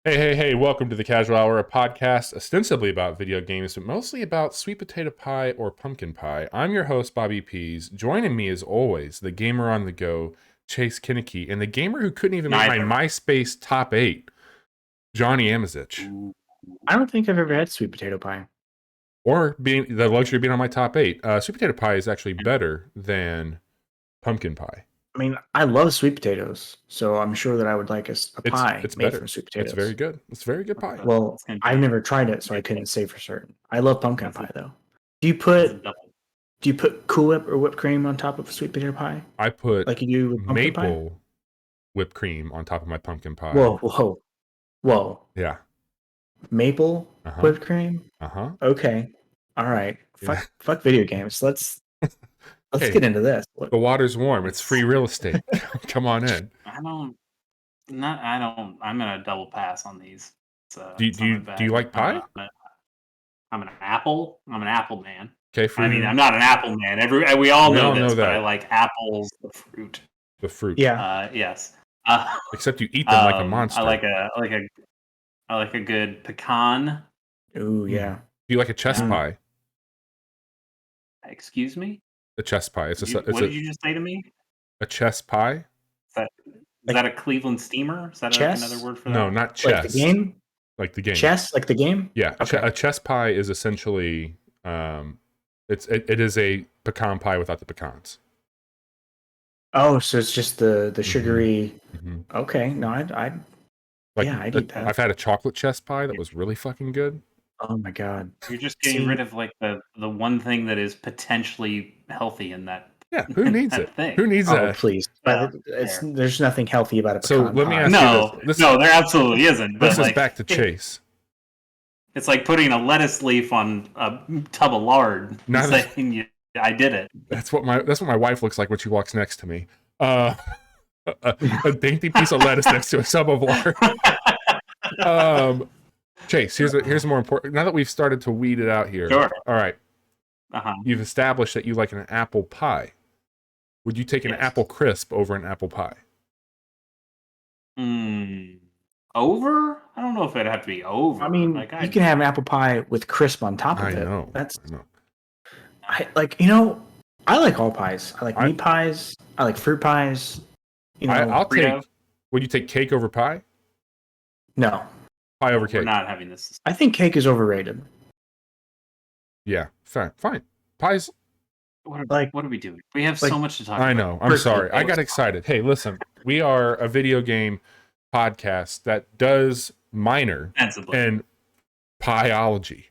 Hey, welcome to the Casual Hour, a podcast ostensibly about video games, but mostly about sweet potato pie or pumpkin pie. I'm your host, Bobby Pease. Joining me, as always, the gamer on the go, Chase Kinnicky, and the gamer who couldn't even make my MySpace top 8, Johnny Amazich. I don't think I've ever had sweet potato pie. Or being the luxury of being on my top 8. Sweet potato pie is actually better than pumpkin pie. I mean, I love sweet potatoes, so I'm sure that I would like a pie it's made better. from sweet potatoes. It's very good. It's very good pie. Well, I've never tried it, so I couldn't say for certain. I love pumpkin pie, though. Do you put Cool Whip or whipped cream on top of sweet potato pie? I put like you do with maple pie? Whipped cream on top of my pumpkin pie. Whoa. Yeah. Maple whipped cream? Okay. All right. Fuck video games. Let's get into this. The water's warm. It's free real estate. Come on in. I'm gonna double pass on these. Do you like pie? I'm an apple man. Okay, I mean, I'm not an apple man. We all know this, but I like apples, the fruit. The fruit. Yeah. Yes. Except you eat them like a monster. I like a good pecan. Ooh, yeah. Do you like a chess pie? Excuse me? A chess pie. What did you just say to me? A chess pie? Is that a Cleveland steamer? Is that chess? Another word for that? No, not chess. Like the game? Like the game. Chess? Like the game? Yeah. Okay. A chess pie is essentially it is a pecan pie without the pecans. Oh, so it's just the sugary. Mm-hmm. Okay, no, I'd eat that. I've had a chocolate chess pie that was really fucking good. Oh my god! You're just getting rid of like the one thing that is potentially healthy in that. Yeah, who needs it? Thing. Who needs that? Oh, please. There's nothing healthy about it. So let me ask you this. No, there absolutely isn't. This is back to Chase. It's like putting a lettuce leaf on a tub of lard and saying, I did it. That's what my wife looks like when she walks next to me. A dainty piece of lettuce next to a tub of lard. Chase, here's more important. Now that we've started to weed it out here. Sure. All right. You've established that you like an apple pie. Would you take an apple crisp over an apple pie? Over? I don't know if it'd have to be over. I mean, you can have an apple pie with crisp on top of it. I know. I like all pies. I like meat pies. I like fruit pies. I'll take. Would you take cake over pie? No. Pie over cake. We're not having this. I think cake is overrated. Yeah, fine. Pies. What are we doing? We have so much to talk about. I know. I'm sorry. I got excited. Hey, listen. We are a video game podcast that does minor in pieology.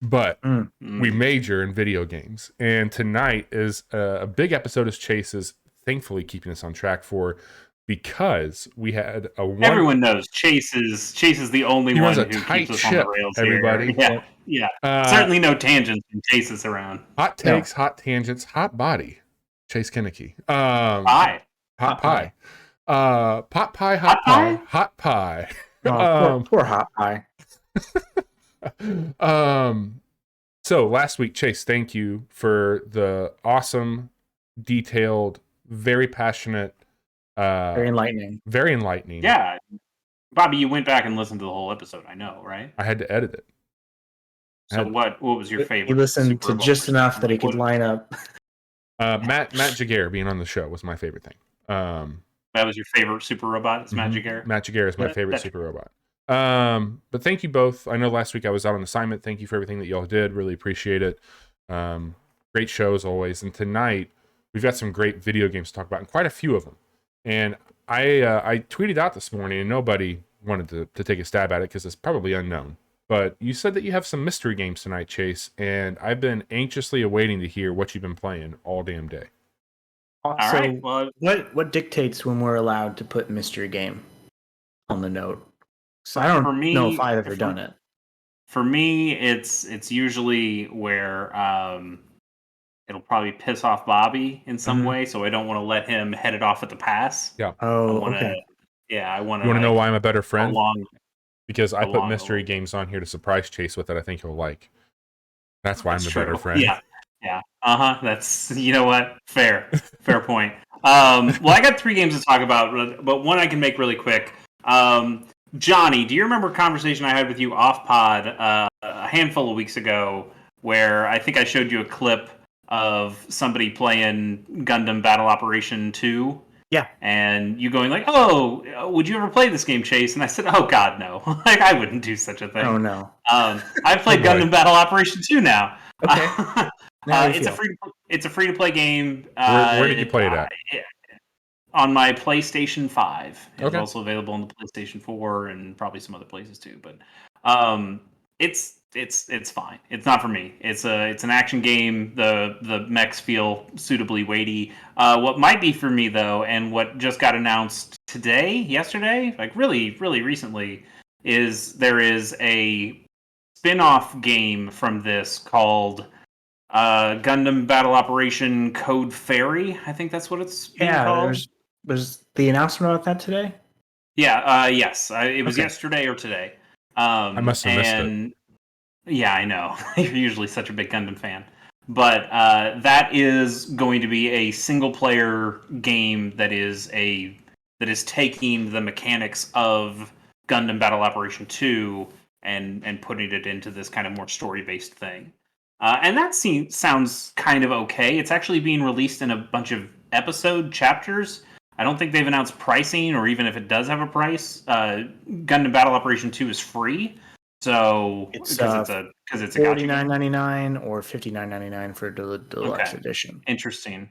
But we major in video games. And tonight is a big episode as Chase is thankfully keeping us on track for, because we had everyone knows Chase is the only one who keeps us on the rails everybody. Here. Yeah. Certainly no tangents when Chase is around. Hot takes, hot tangents, hot body. Chase Kinnicky. Pie. Hot pie. Pot pie, hot pie. Hot pie. Poor hot pie. So last week, Chase, thank you for the awesome, detailed, very passionate, very enlightening. Yeah, Bobby, you went back and listened to the whole episode. I know, right? I had to edit it. So what was your favorite? You listened to just enough that he could line up. Matt Jaguar being on the show was my favorite thing. That was your favorite super robot? Is Matt Jaguar? Matt Jaguar is my favorite super robot. But thank you both. I know last week I was out on assignment. Thank you for everything that y'all did. Really appreciate it. Great show as always. And tonight we've got some great video games to talk about, and quite a few of them. And I tweeted out this morning, and nobody wanted to take a stab at it because it's probably unknown. But you said that you have some mystery games tonight, Chase, and I've been anxiously awaiting to hear what you've been playing all damn day. All right. Well, what dictates when we're allowed to put mystery game on the note? So I don't know if I've ever done it. For me, it's usually where it'll probably piss off Bobby in some way, so I don't want to let him head it off at the pass. Yeah. Okay. Yeah, I want to. You want to know why I'm a better friend? Along Because I put mystery games on here to surprise Chase with that I think he'll like. That's why I'm a better friend. Yeah. That's, you know what? Fair point. Well, I got 3 games to talk about, but one I can make really quick. Johnny, do you remember a conversation I had with you off pod a handful of weeks ago where I think I showed you a clip of somebody playing Gundam Battle Operation 2? Yeah. And you going like, "Oh, would you ever play this game, Chase?" And I said, "Oh God, no! Like I wouldn't do such a thing." Oh no. I've played Gundam Battle Operation 2 now. Okay. It's a free to play game. Where did you play it at? On my PlayStation 5. It's Okay. also available on the PlayStation 4 and probably some other places too. But it's fine. It's not for me. It's an action game. The mechs feel suitably weighty. What might be for me though, and what just got announced yesterday, like really, really recently, is there is a spin-off game from this called Gundam Battle Operation Code Fairy. I think that's what it's being called. Was the announcement about that today? Yeah, yes. It was yesterday or today. I must have missed it. Yeah, I know. You're usually such a big Gundam fan. But that is going to be a single-player game that is taking the mechanics of Gundam Battle Operation 2 and putting it into this kind of more story-based thing. And that sounds kind of okay. It's actually being released in a bunch of episode chapters. I don't think they've announced pricing, or even if it does have a price. Gundam Battle Operation 2 is free, so because it's $49.99 or $59.99 for deluxe edition. Interesting.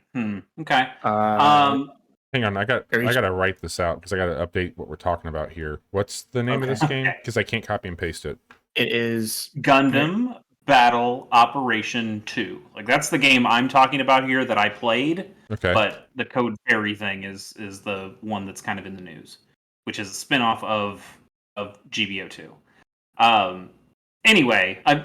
Okay. Hang on, I gotta write this out because I gotta update what we're talking about here. What's the name of this game? Because I can't copy and paste it. It is Gundam Battle Operation 2. Like that's the game I'm talking about here that I played. Okay. But the Code Fairy thing is the one that's kind of in the news, which is a spin-off of GBO2. Anyway, I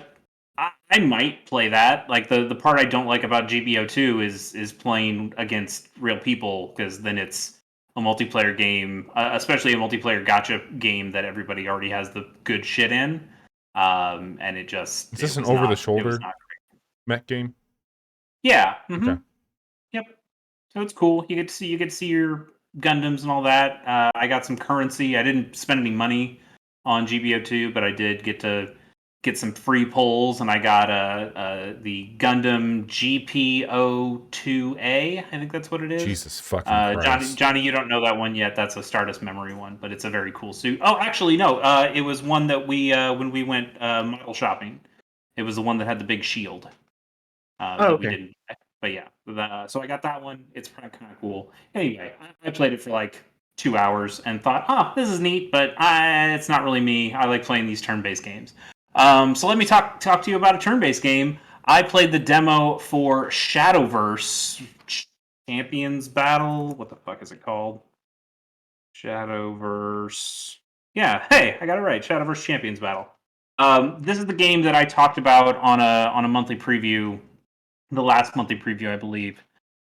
might play that. Like the part I don't like about GBO2 is playing against real people, because then it's a multiplayer game, especially a multiplayer gacha game that everybody already has the good shit in. And it just is this an over-the-shoulder mech game? Yeah. Mm-hmm. Okay. Yep. So it's cool. You get to see your Gundams and all that. I got some currency. I didn't spend any money on GBO2, but I did get to get some free pulls, and I got the Gundam GPO2A. I think that's what it is. Jesus fucking Christ. Johnny, you don't know that one yet. That's a Stardust Memory one, but it's a very cool suit. Oh, actually, no. It was one that we when we went model shopping. It was the one that had the big shield. Okay. We didn't. But yeah, so I got that one. It's kind of cool. Anyway, I played it for like 2 hours and thought, this is neat, but it's not really me. I like playing these turn-based games. So let me talk to you about a turn-based game. I played the demo for Shadowverse Champions Battle. What the fuck is it called? Shadowverse. Yeah, hey, I got it right. Shadowverse Champions Battle. This is the game that I talked about on a monthly preview, the last monthly preview, I believe.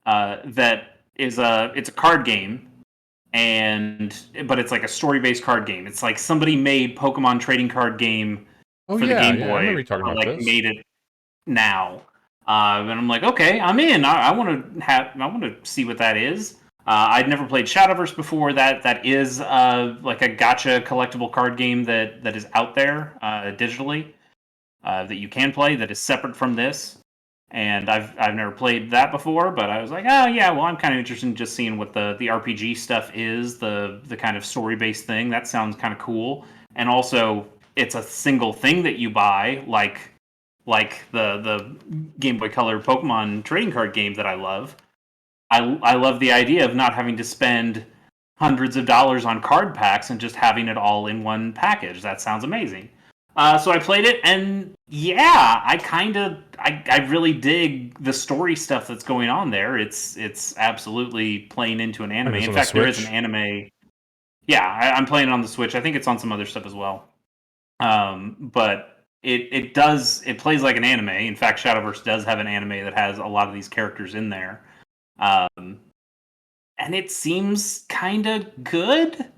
That is it's a card game, but it's like a story-based card game. It's like somebody made Pokemon trading card game for the Game Boy. I remember you talking about this. Made it now, and I'm like, okay, I'm in. I want to see what that is. I'd never played Shadowverse before. That is like a gacha collectible card game that is out there digitally that you can play, that is separate from this. And I've never played that before, but I was like, oh yeah, well, I'm kind of interested in just seeing what the RPG stuff is, the kind of story based thing. That sounds kind of cool. And also, it's a single thing that you buy, like the Game Boy Color Pokemon trading card game that I love. I love the idea of not having to spend hundreds of dollars on card packs and just having it all in one package. That sounds amazing. So I played it, and yeah, I really dig the story stuff that's going on there. It's absolutely playing into an anime. In fact, there is an anime. Yeah, I'm playing it on the Switch. I think it's on some other stuff as well. But it plays like an anime. In fact, Shadowverse does have an anime that has a lot of these characters in there. And it seems kind of good.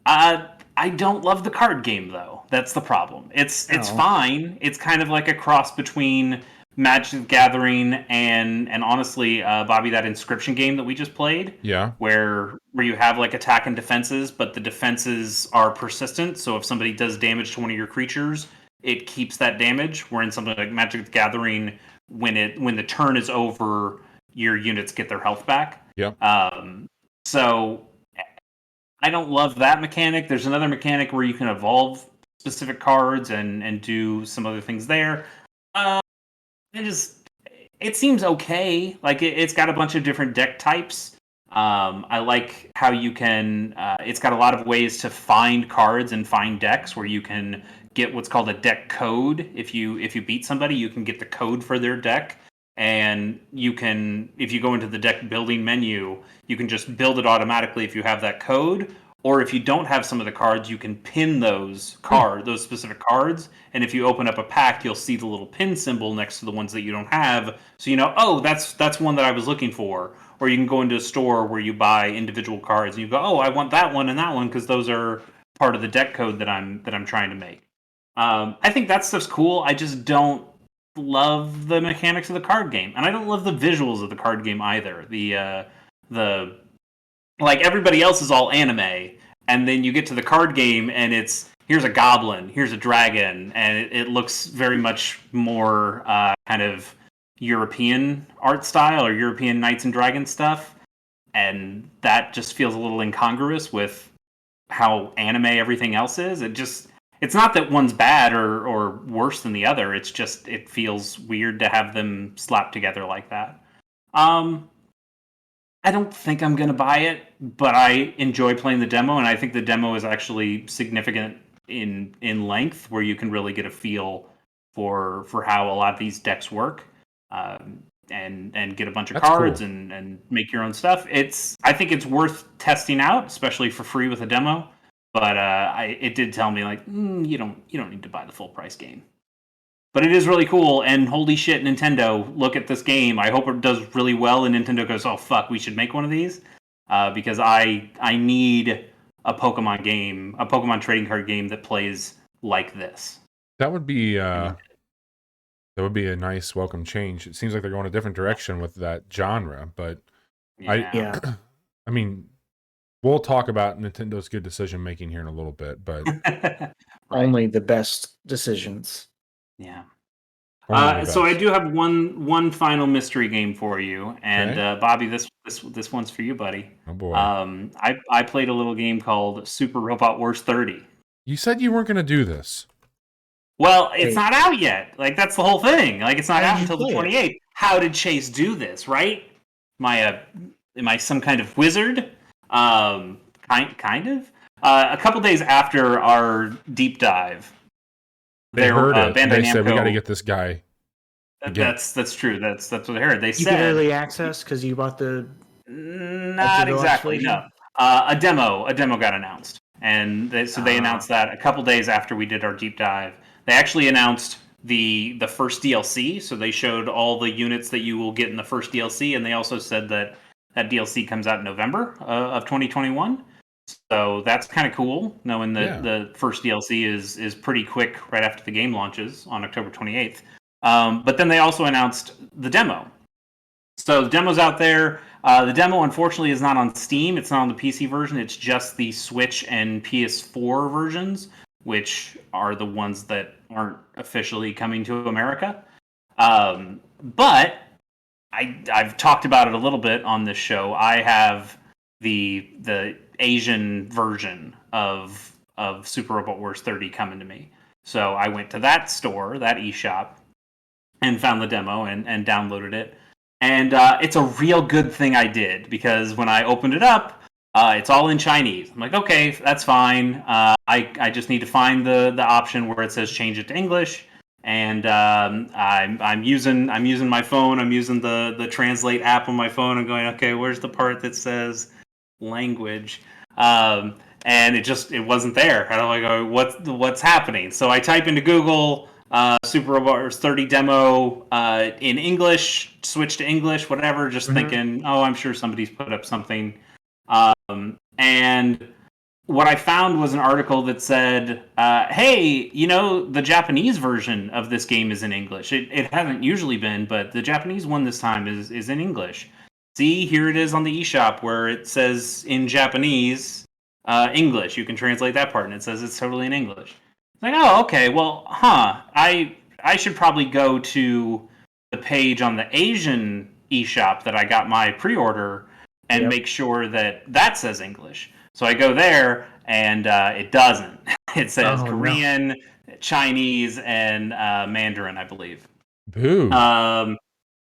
I don't love the card game though. That's the problem. It's fine. It's kind of like a cross between Magic the Gathering and honestly, Bobby, that Inscription game that we just played. Yeah. Where you have like attack and defenses, but the defenses are persistent. So if somebody does damage to one of your creatures, it keeps that damage. Where in something like Magic the Gathering, when the turn is over, your units get their health back. Yeah. So I don't love that mechanic. There's another mechanic where you can evolve specific cards and do some other things there. It seems okay. Like it's got a bunch of different deck types. I like how you can. It's got a lot of ways to find cards and find decks where you can get what's called a deck code. If you beat somebody, you can get the code for their deck, and you can, if you go into the deck building menu, you can just build it automatically if you have that code. Or if you don't have some of the cards, you can pin those specific cards. And if you open up a pack, you'll see the little pin symbol next to the ones that you don't have. So you know, oh, that's one that I was looking for. Or you can go into a store where you buy individual cards and you go, oh, I want that one and that one because those are part of the deck code that I'm trying to make. I think that stuff's cool. I just don't love the mechanics of the card game, and I don't love the visuals of the card game either. The like everybody else is all anime, and then you get to the card game and it's here's a goblin, here's a dragon, and it looks very much more kind of European art style or European Knights and Dragons stuff, and that just feels a little incongruous with how anime everything else is. It's not that one's bad or worse than the other, it's just it feels weird to have them slapped together like that. I don't think I'm going to buy it, but I enjoy playing the demo, and I think the demo is actually significant in length, where you can really get a feel for how a lot of these decks work, and get a bunch of cards cool. and make your own stuff. I think it's worth testing out, especially for free with a demo. But it did tell me like you don't need to buy the full price game. But it is really cool, and holy shit, Nintendo, look at this game. I hope it does really well, and Nintendo goes, oh, fuck, we should make one of these. Because I need a Pokemon game, a Pokemon trading card game that plays like this. That would be a nice welcome change. It seems like they're going a different direction with that genre, but yeah. I mean, we'll talk about Nintendo's good decision-making here in a little bit, but... Right. Only the best decisions. Yeah. So I do have one final mystery game for you, and okay. Bobby, this one's for you, buddy. Oh boy. I played a little game called Super Robot Wars 30. You said you weren't going to do this. Well, it's not out yet. Like that's the whole thing. Like it's not out until the 28th. How did Chase do this? Right? Am I some kind of wizard? Kind of. A couple days after our deep dive. They heard it. Bandai they said, we got to get this guy. That's true. That's what I heard. They said... You get early access because you bought the... Not exactly, no. A demo got announced. And they announced that a couple days after we did our deep dive. They actually announced the first DLC. So they showed all the units that you will get in the first DLC. And they also said that DLC comes out in November of 2021. So that's kind of cool, knowing that the first DLC is pretty quick right after the game launches on October 28th. But then they also announced the demo. So the demo's out there. The demo, unfortunately, is not on Steam. It's not on the PC version. It's just the Switch and PS4 versions, which are the ones that aren't officially coming to America. But I've talked about it a little bit on this show. I have the Asian version of Super Robot Wars 30 coming to me. So I went to that store, that eShop, and found the demo and downloaded it. And it's a real good thing I did, because when I opened it up, it's all in Chinese. I'm like, okay, that's fine. I just need to find the option where it says change it to English. And I'm using my phone. I'm using the Translate app on my phone. I'm going, okay, where's the part that says language? And it wasn't there. And I'm like, what's happening? So I type into Google Super Robot Wars 30 demo in English, switch to English, whatever, just thinking, oh, I'm sure somebody's put up something. And what I found was an article that said, hey, the Japanese version of this game is in English. It hasn't usually been, but the Japanese one this time is in English. See, here it is on the eShop where it says in Japanese, English. You can translate that part, and it says it's totally in English. It's like, oh, okay, well, I should probably go to the page on the Asian eShop that I got my pre-order and make sure that says English. So I go there, and it doesn't. It says Korean, Chinese, and Mandarin, I believe. Boo.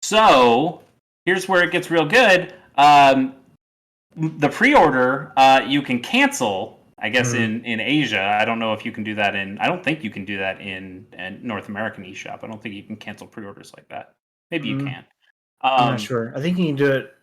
So here's where it gets real good. The pre-order you can cancel, I guess, in Asia. I don't know if you can do that I don't think you can do that in North American eShop. I don't think you can cancel pre-orders like that. Maybe you can. I'm not sure. I think you can do it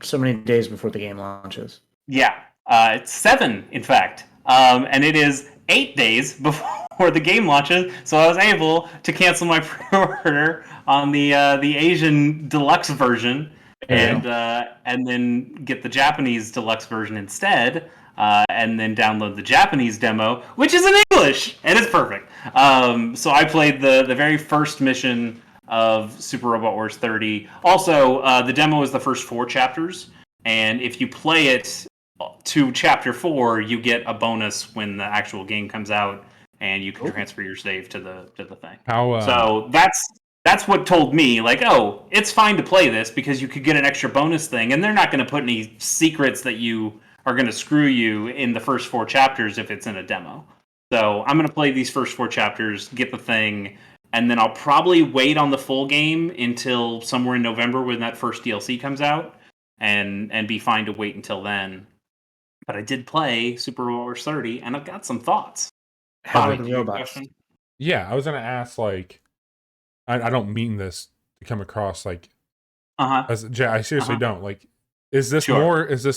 so many days before the game launches. Yeah. It's 7, in fact. And it is 8 days before the game launches, so I was able to cancel my pre-order on the Asian deluxe version and then get the Japanese deluxe version instead, and then download the Japanese demo, which is in English, and it's perfect. So I played the very first mission of Super Robot Wars 30. Also, the demo is the first 4 chapters, and if you play it to chapter 4, you get a bonus when the actual game comes out, and you can transfer your save to the thing. So that's what told me, like, oh, it's fine to play this because you could get an extra bonus thing, and they're not going to put any secrets that you are going to screw you in the first 4 chapters if it's in a demo. So I'm going to play these first 4 chapters, get the thing, and then I'll probably wait on the full game until somewhere in November when that first DLC comes out, and be fine to wait until then. But I did play Super Robot Wars 30, and I've got some thoughts. How are the robots? Yeah, I was gonna ask, like, I don't mean this to come across like, I seriously don't. Like, is this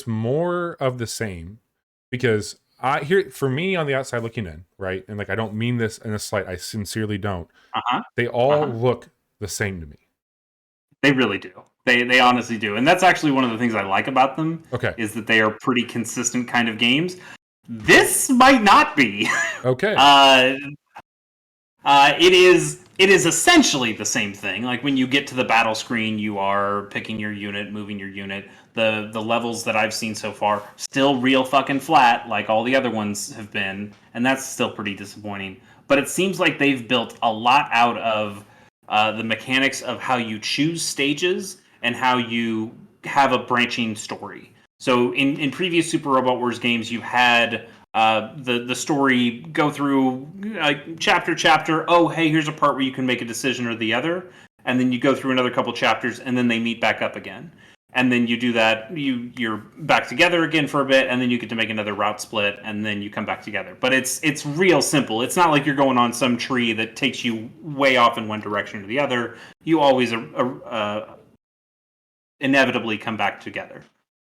more of the same? Because for me on the outside looking in, right, and like I don't mean this in a slight. I sincerely don't. They all look the same to me. They really do. They honestly do. And that's actually one of the things I like about them. Okay. Is that they are pretty consistent kind of games. This might not be. Okay. It is essentially the same thing. Like when you get to the battle screen, you are picking your unit, moving your unit. The levels that I've seen so far, still real fucking flat, like all the other ones have been, and that's still pretty disappointing. But it seems like they've built a lot out of the mechanics of how you choose stages and how you have a branching story. So in previous Super Robot Wars games, you had the story go through chapter. Oh, hey, here's a part where you can make a decision or the other, and then you go through another couple chapters, and then they meet back up again. And then you do that, you're back together again for a bit, and then you get to make another route split, and then you come back together. But it's real simple. It's not like you're going on some tree that takes you way off in one direction or the other. You always inevitably come back together.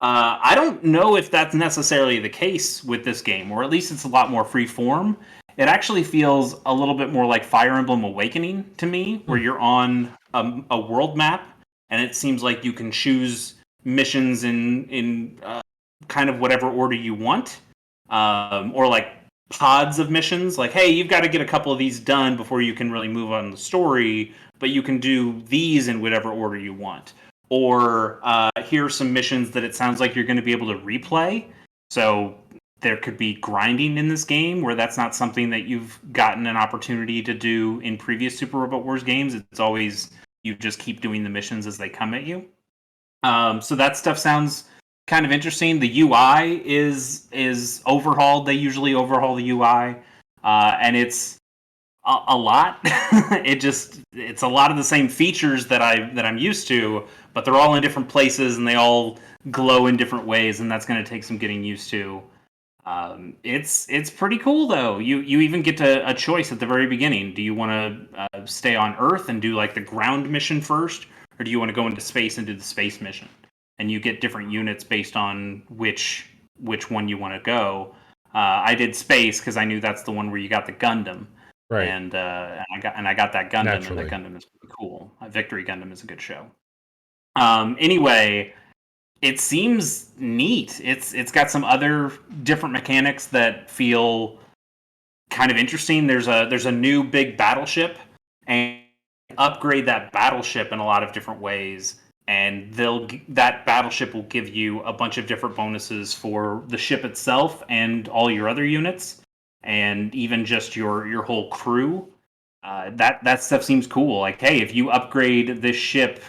I don't know if that's necessarily the case with this game, or at least it's a lot more free form. It actually feels a little bit more like Fire Emblem Awakening to me, where you're on a world map, and it seems like you can choose missions in kind of whatever order you want, or like pods of missions. Like, hey, you've got to get a couple of these done before you can really move on the story, but you can do these in whatever order you want. Or here are some missions that it sounds like you're going to be able to replay. So there could be grinding in this game where that's not something that you've gotten an opportunity to do in previous Super Robot Wars games. It's always you just keep doing the missions as they come at you. So that stuff sounds kind of interesting. The UI is overhauled. They usually overhaul the UI, and it's a lot. It's a lot of the same features that I'm used to, but they're all in different places and they all glow in different ways, and that's going to take some getting used to. It's pretty cool though. You even get a choice at the very beginning. Do you want to stay on Earth and do like the ground mission first, or do you want to go into space and do the space mission? And you get different units based on which one you want to go. I did space because I knew that's the one where you got the Gundam. Right. And I got that Gundam, Naturally. and that Gundam is pretty cool. Victory Gundam is a good show. Anyway, it seems neat. It's got some other different mechanics that feel kind of interesting. There's a new big battleship, and upgrade that battleship in a lot of different ways. And that battleship will give you a bunch of different bonuses for the ship itself and all your other units, and even just your whole crew. That stuff seems cool. Like, hey, if you upgrade this ship,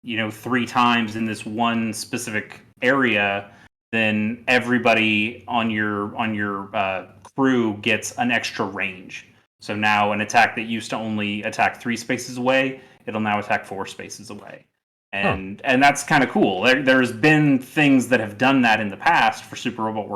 3 times in this one specific area, then everybody on your crew gets an extra range. So now an attack that used to only attack 3 spaces away, it'll now attack 4 spaces away. And that's kind of cool. There's been things that have done that in the past for Super Robot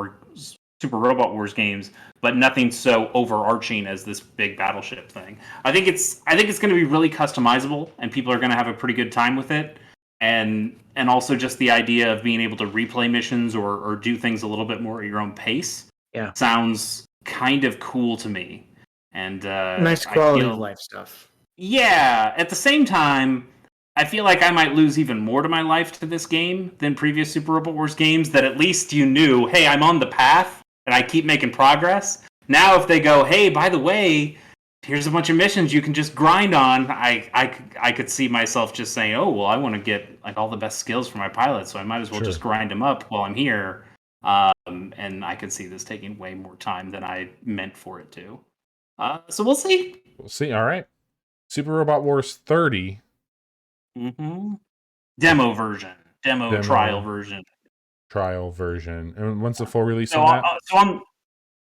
Wars games, but nothing so overarching as this big battleship thing. I think it's going to be really customizable, and people are going to have a pretty good time with it. And also just the idea of being able to replay missions or do things a little bit more at your own pace. Yeah, sounds kind of cool to me. And nice quality of life stuff. Yeah. At the same time, I feel like I might lose even more to my life to this game than previous Super Robot Wars games, that at least you knew, hey, I'm on the path and I keep making progress. Now if they go, hey, by the way, here's a bunch of missions you can just grind on, I could see myself just saying, oh, well, I want to get like all the best skills for my pilot, so I might as well just grind them up while I'm here. And I could see this taking way more time than I meant for it to. So we'll see. We'll see. All right. Super Robot Wars 30. Mm-hmm. Demo version. Demo trial version. Trial version. And when's the full release on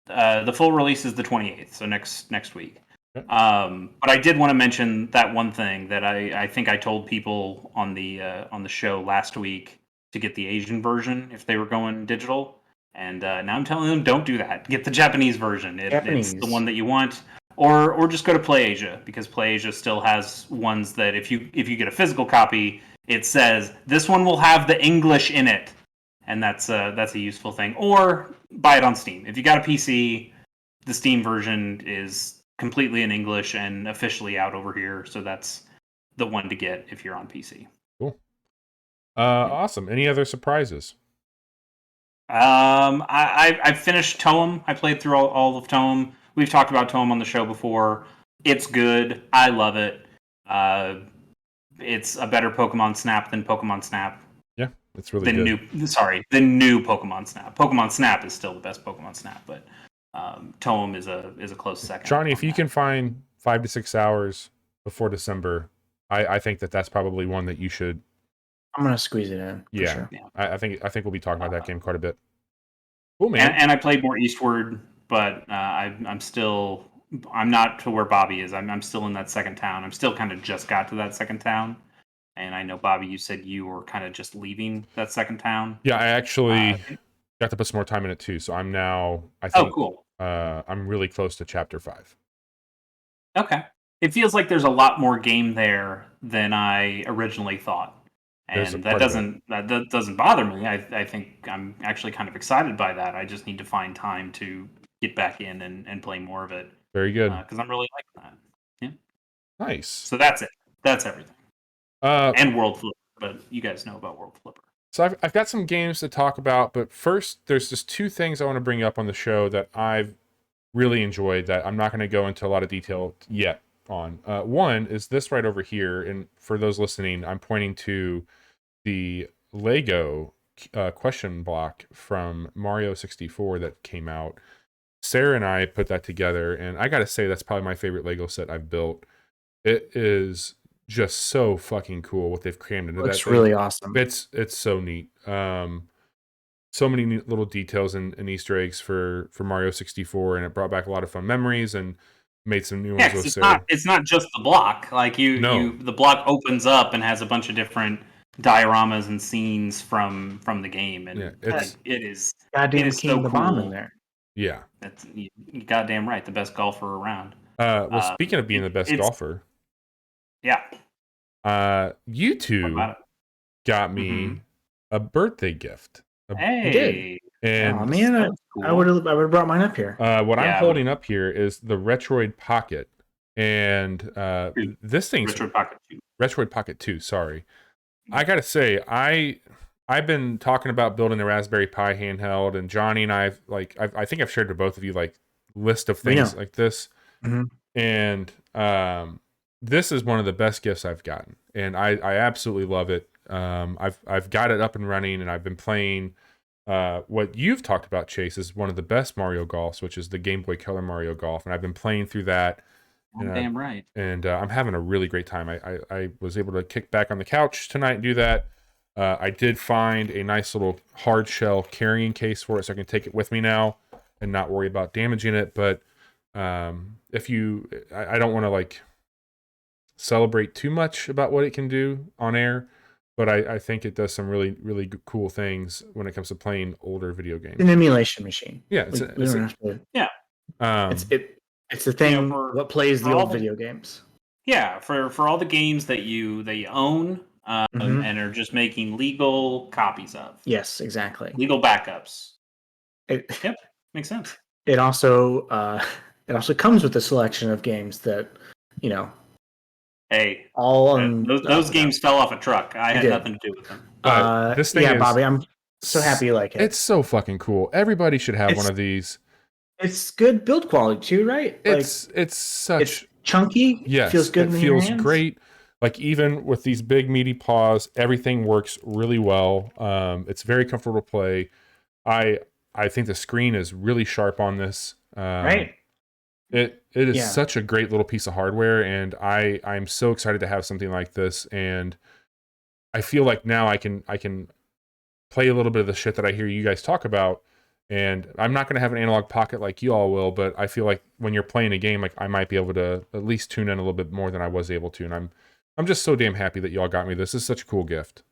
that? The full release is the 28th, so next week. Okay. But I did want to mention that one thing that I think I told people on the show last week to get the Asian version if they were going digital. And now I'm telling them, don't do that. Get the Japanese version. It's the one that you want. Or just go to PlayAsia, because PlayAsia still has ones that if you get a physical copy, it says this one will have the English in it, and that's a useful thing. Or buy it on Steam. If you got a PC, the Steam version is completely in English and officially out over here, so that's the one to get if you're on PC. Cool. Awesome. Any other surprises? I finished Toem. I played through all of Toem. We've talked about Toem on the show before. It's good. I love it. It's a better Pokemon Snap than Pokemon Snap. Yeah, it's really good. The new Pokemon Snap. Pokemon Snap is still the best Pokemon Snap, but Toem is a close second. Johnny, if you can find 5 to 6 hours before December, I think that's probably one that you should. I'm gonna squeeze it in. Yeah, sure. I think we'll be talking about that game quite a bit. Cool, man. And I played more Eastward, but I'm not to where Bobby is. I'm still in that second town. I'm still kind of just got to that second town. And I know, Bobby, you said you were kind of just leaving that second town. Yeah, I actually got to put some more time in it too. So I'm now, I think, cool. I'm really close to chapter 5. Okay. It feels like there's a lot more game there than I originally thought. And that doesn't bother me. I think I'm actually kind of excited by that. I just need to find time to get back in and play more of it. Very good. Because I'm really liking that. Yeah. Nice. So that's it. That's everything. And World Flipper, but you guys know about World Flipper. So I've got some games to talk about, but first there's just 2 things I want to bring up on the show that I've really enjoyed that I'm not going to go into a lot of detail yet on. One is this right over here, and for those listening, I'm pointing to the Lego question block from Mario 64 that came out. Sarah and I put that together, and I gotta say that's probably my favorite Lego set I've built. It is just so fucking cool what they've crammed into that. Looks really awesome. It's so neat. So many neat little details and Easter eggs for Mario 64, and it brought back a lot of fun memories and made some new ones with Sarah. It's not just the block. Like the block opens up and has a bunch of different dioramas and scenes from the game, and it is goddamn King so the cool. Bomb in there. Yeah, that's you goddamn right. The best golfer around. Well, speaking of being the best golfer, yeah, you two got me a birthday gift. Hey, you did. And man, cool. I would have brought mine up here. What I'm holding up here is the Retroid Pocket, and this thing's Retroid Pocket 2. Retroid Pocket 2. Sorry, I gotta say, I've been talking about building a Raspberry Pi handheld, and Johnny and I think I've shared to both of you like list of things like this, and this is one of the best gifts I've gotten, and I absolutely love it. I've got it up and running, and I've been playing. What you've talked about, Chase, is one of the best Mario Golfs, which is the Game Boy Color Mario Golf, and I've been playing through that. Damn right. And I'm having a really great time. I was able to kick back on the couch tonight and do that. I did find a nice little hard shell carrying case for it, so I can take it with me now and not worry about damaging it. But I don't want to like celebrate too much about what it can do on air, but I think it does some really, really cool things when it comes to playing older video games. An emulation machine. Yeah, it's the thing what plays the old video games. Yeah, for all the games that you own and are just making legal copies of. Yes, exactly. Legal backups. Yep, makes sense. It also comes with a selection of games that, you know. Hey, those games fell off a truck. I had nothing to do with them. This thing Bobby, I'm so happy you like it. It's so fucking cool. Everybody should have one of these. It's good build quality too, right? It's chunky. Yes, feels good. It feels great. Like even with these big meaty paws, everything works really well. It's very comfortable to play. I think the screen is really sharp on this. Right. It is such a great little piece of hardware, and I'm so excited to have something like this. And I feel like now I can play a little bit of the shit that I hear you guys talk about. And I'm not going to have an analog pocket like you all will, but I feel like when you're playing a game, like I might be able to at least tune in a little bit more than I was able to. And I'm just so damn happy that y'all got me this. This is such a cool gift.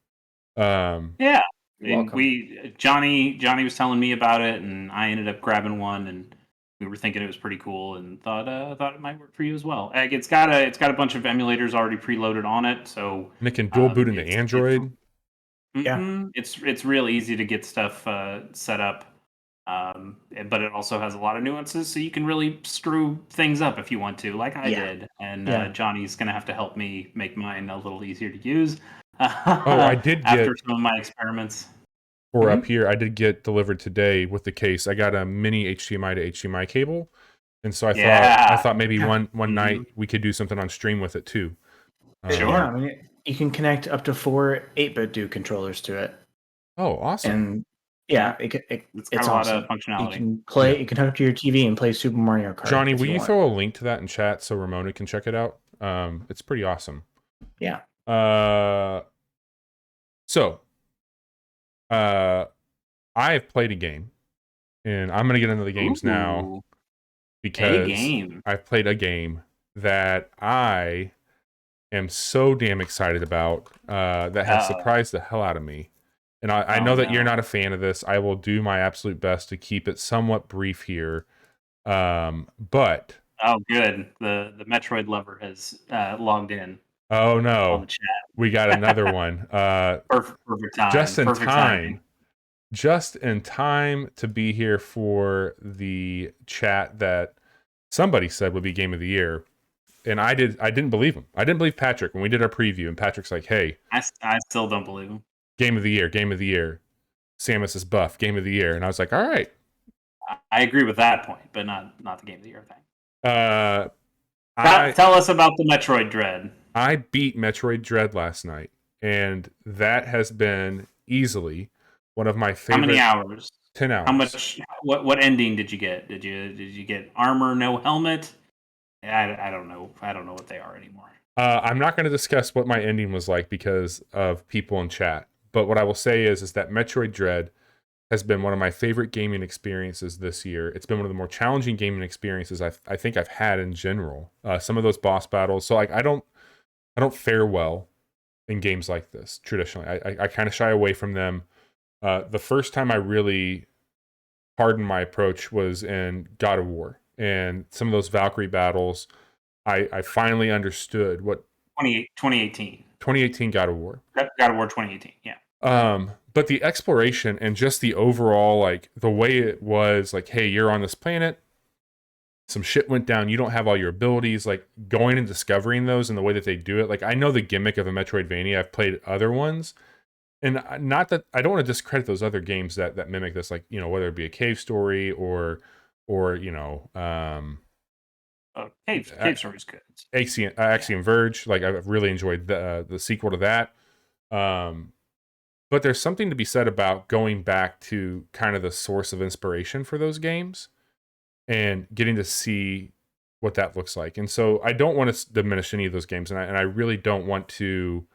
Yeah. And Johnny was telling me about it, and I ended up grabbing one, and we were thinking it was pretty cool, and thought it might work for you as well. Like it's got a bunch of emulators already preloaded on it, so and it can dual boot into Android. It's real easy to get stuff set up. But it also has a lot of nuances, so you can really screw things up if you want to, like I did. And Johnny's gonna have to help me make mine a little easier to use. I did get after some of my experiments. Or up here, I did get delivered today with the case. I got a mini HDMI to HDMI cable, and so I thought maybe one night we could do something on stream with it too. Sure. I mean, you can connect up to 4 8-bit do controllers to it. Oh, awesome! And it's got a lot of functionality. You can play. You can hook up to your TV and play Super Mario Kart. Johnny, will you throw a link to that in chat so Ramona can check it out? It's pretty awesome. Yeah. So, I have played a game, and I'm gonna get into the games now because I've played a game that I am so damn excited about. That has surprised the hell out of me. And I know that you're not a fan of this. I will do my absolute best to keep it somewhat brief here. But good. The Metroid lover has logged in. Oh no. On the chat. We got another one. Perfect time. Just in time. Just in time to be here for the chat that somebody said would be game of the year. And I didn't believe him. I didn't believe Patrick when we did our preview, and Patrick's like, hey. I still don't believe him. Game of the year. Samus is buff, game of the year. And I was like, all right. I agree with that point, but not the game of the year thing. Tell us about the Metroid Dread. I beat Metroid Dread last night, and that has been easily one of my favorite. How many hours? 10 hours. How much? What ending did you get? Did you get armor, no helmet? I don't know. I don't know what they are anymore. I'm not going to discuss what my ending was like because of people in chat. But what I will say is that Metroid Dread has been one of my favorite gaming experiences this year. It's been one of the more challenging gaming experiences I think I've had in general. Some of those boss battles. So like I don't fare well in games like this traditionally. I kind of shy away from them. The first time I really hardened my approach was in God of War, and some of those Valkyrie battles. I finally understood what 2018 God of War. God of War 2018, yeah. But the exploration and just the overall, like the way it was, like, hey, you're on this planet, some shit went down, you don't have all your abilities, like going and discovering those and the way that they do it. Like I know the gimmick of a Metroidvania, I've played other ones, and not that I don't want to discredit those other games that mimic this, like, you know, whether it be a Cave Story or you know, Cave Story's good. Axiom Verge. Like, I've really enjoyed the sequel to that. But there's something to be said about going back to kind of the source of inspiration for those games and getting to see what that looks like. And so I don't want to diminish any of those games, and I really don't want to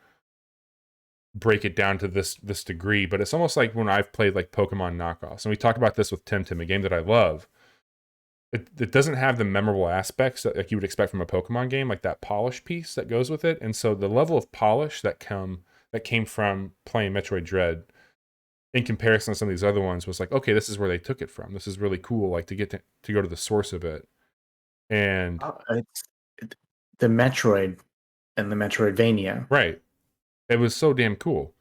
break it down to this degree, but it's almost like when I've played like Pokemon knockoffs, and we talked about this with Tim, a game that I love. It doesn't have the memorable aspects that like you would expect from a Pokemon game, like that polish piece that goes with it. And so the level of polish that came from playing Metroid Dread in comparison to some of these other ones was like, okay, this is where they took it from. This is really cool, like to get to go to the source of it. And it's the Metroid and the Metroidvania. Right. It was so damn cool.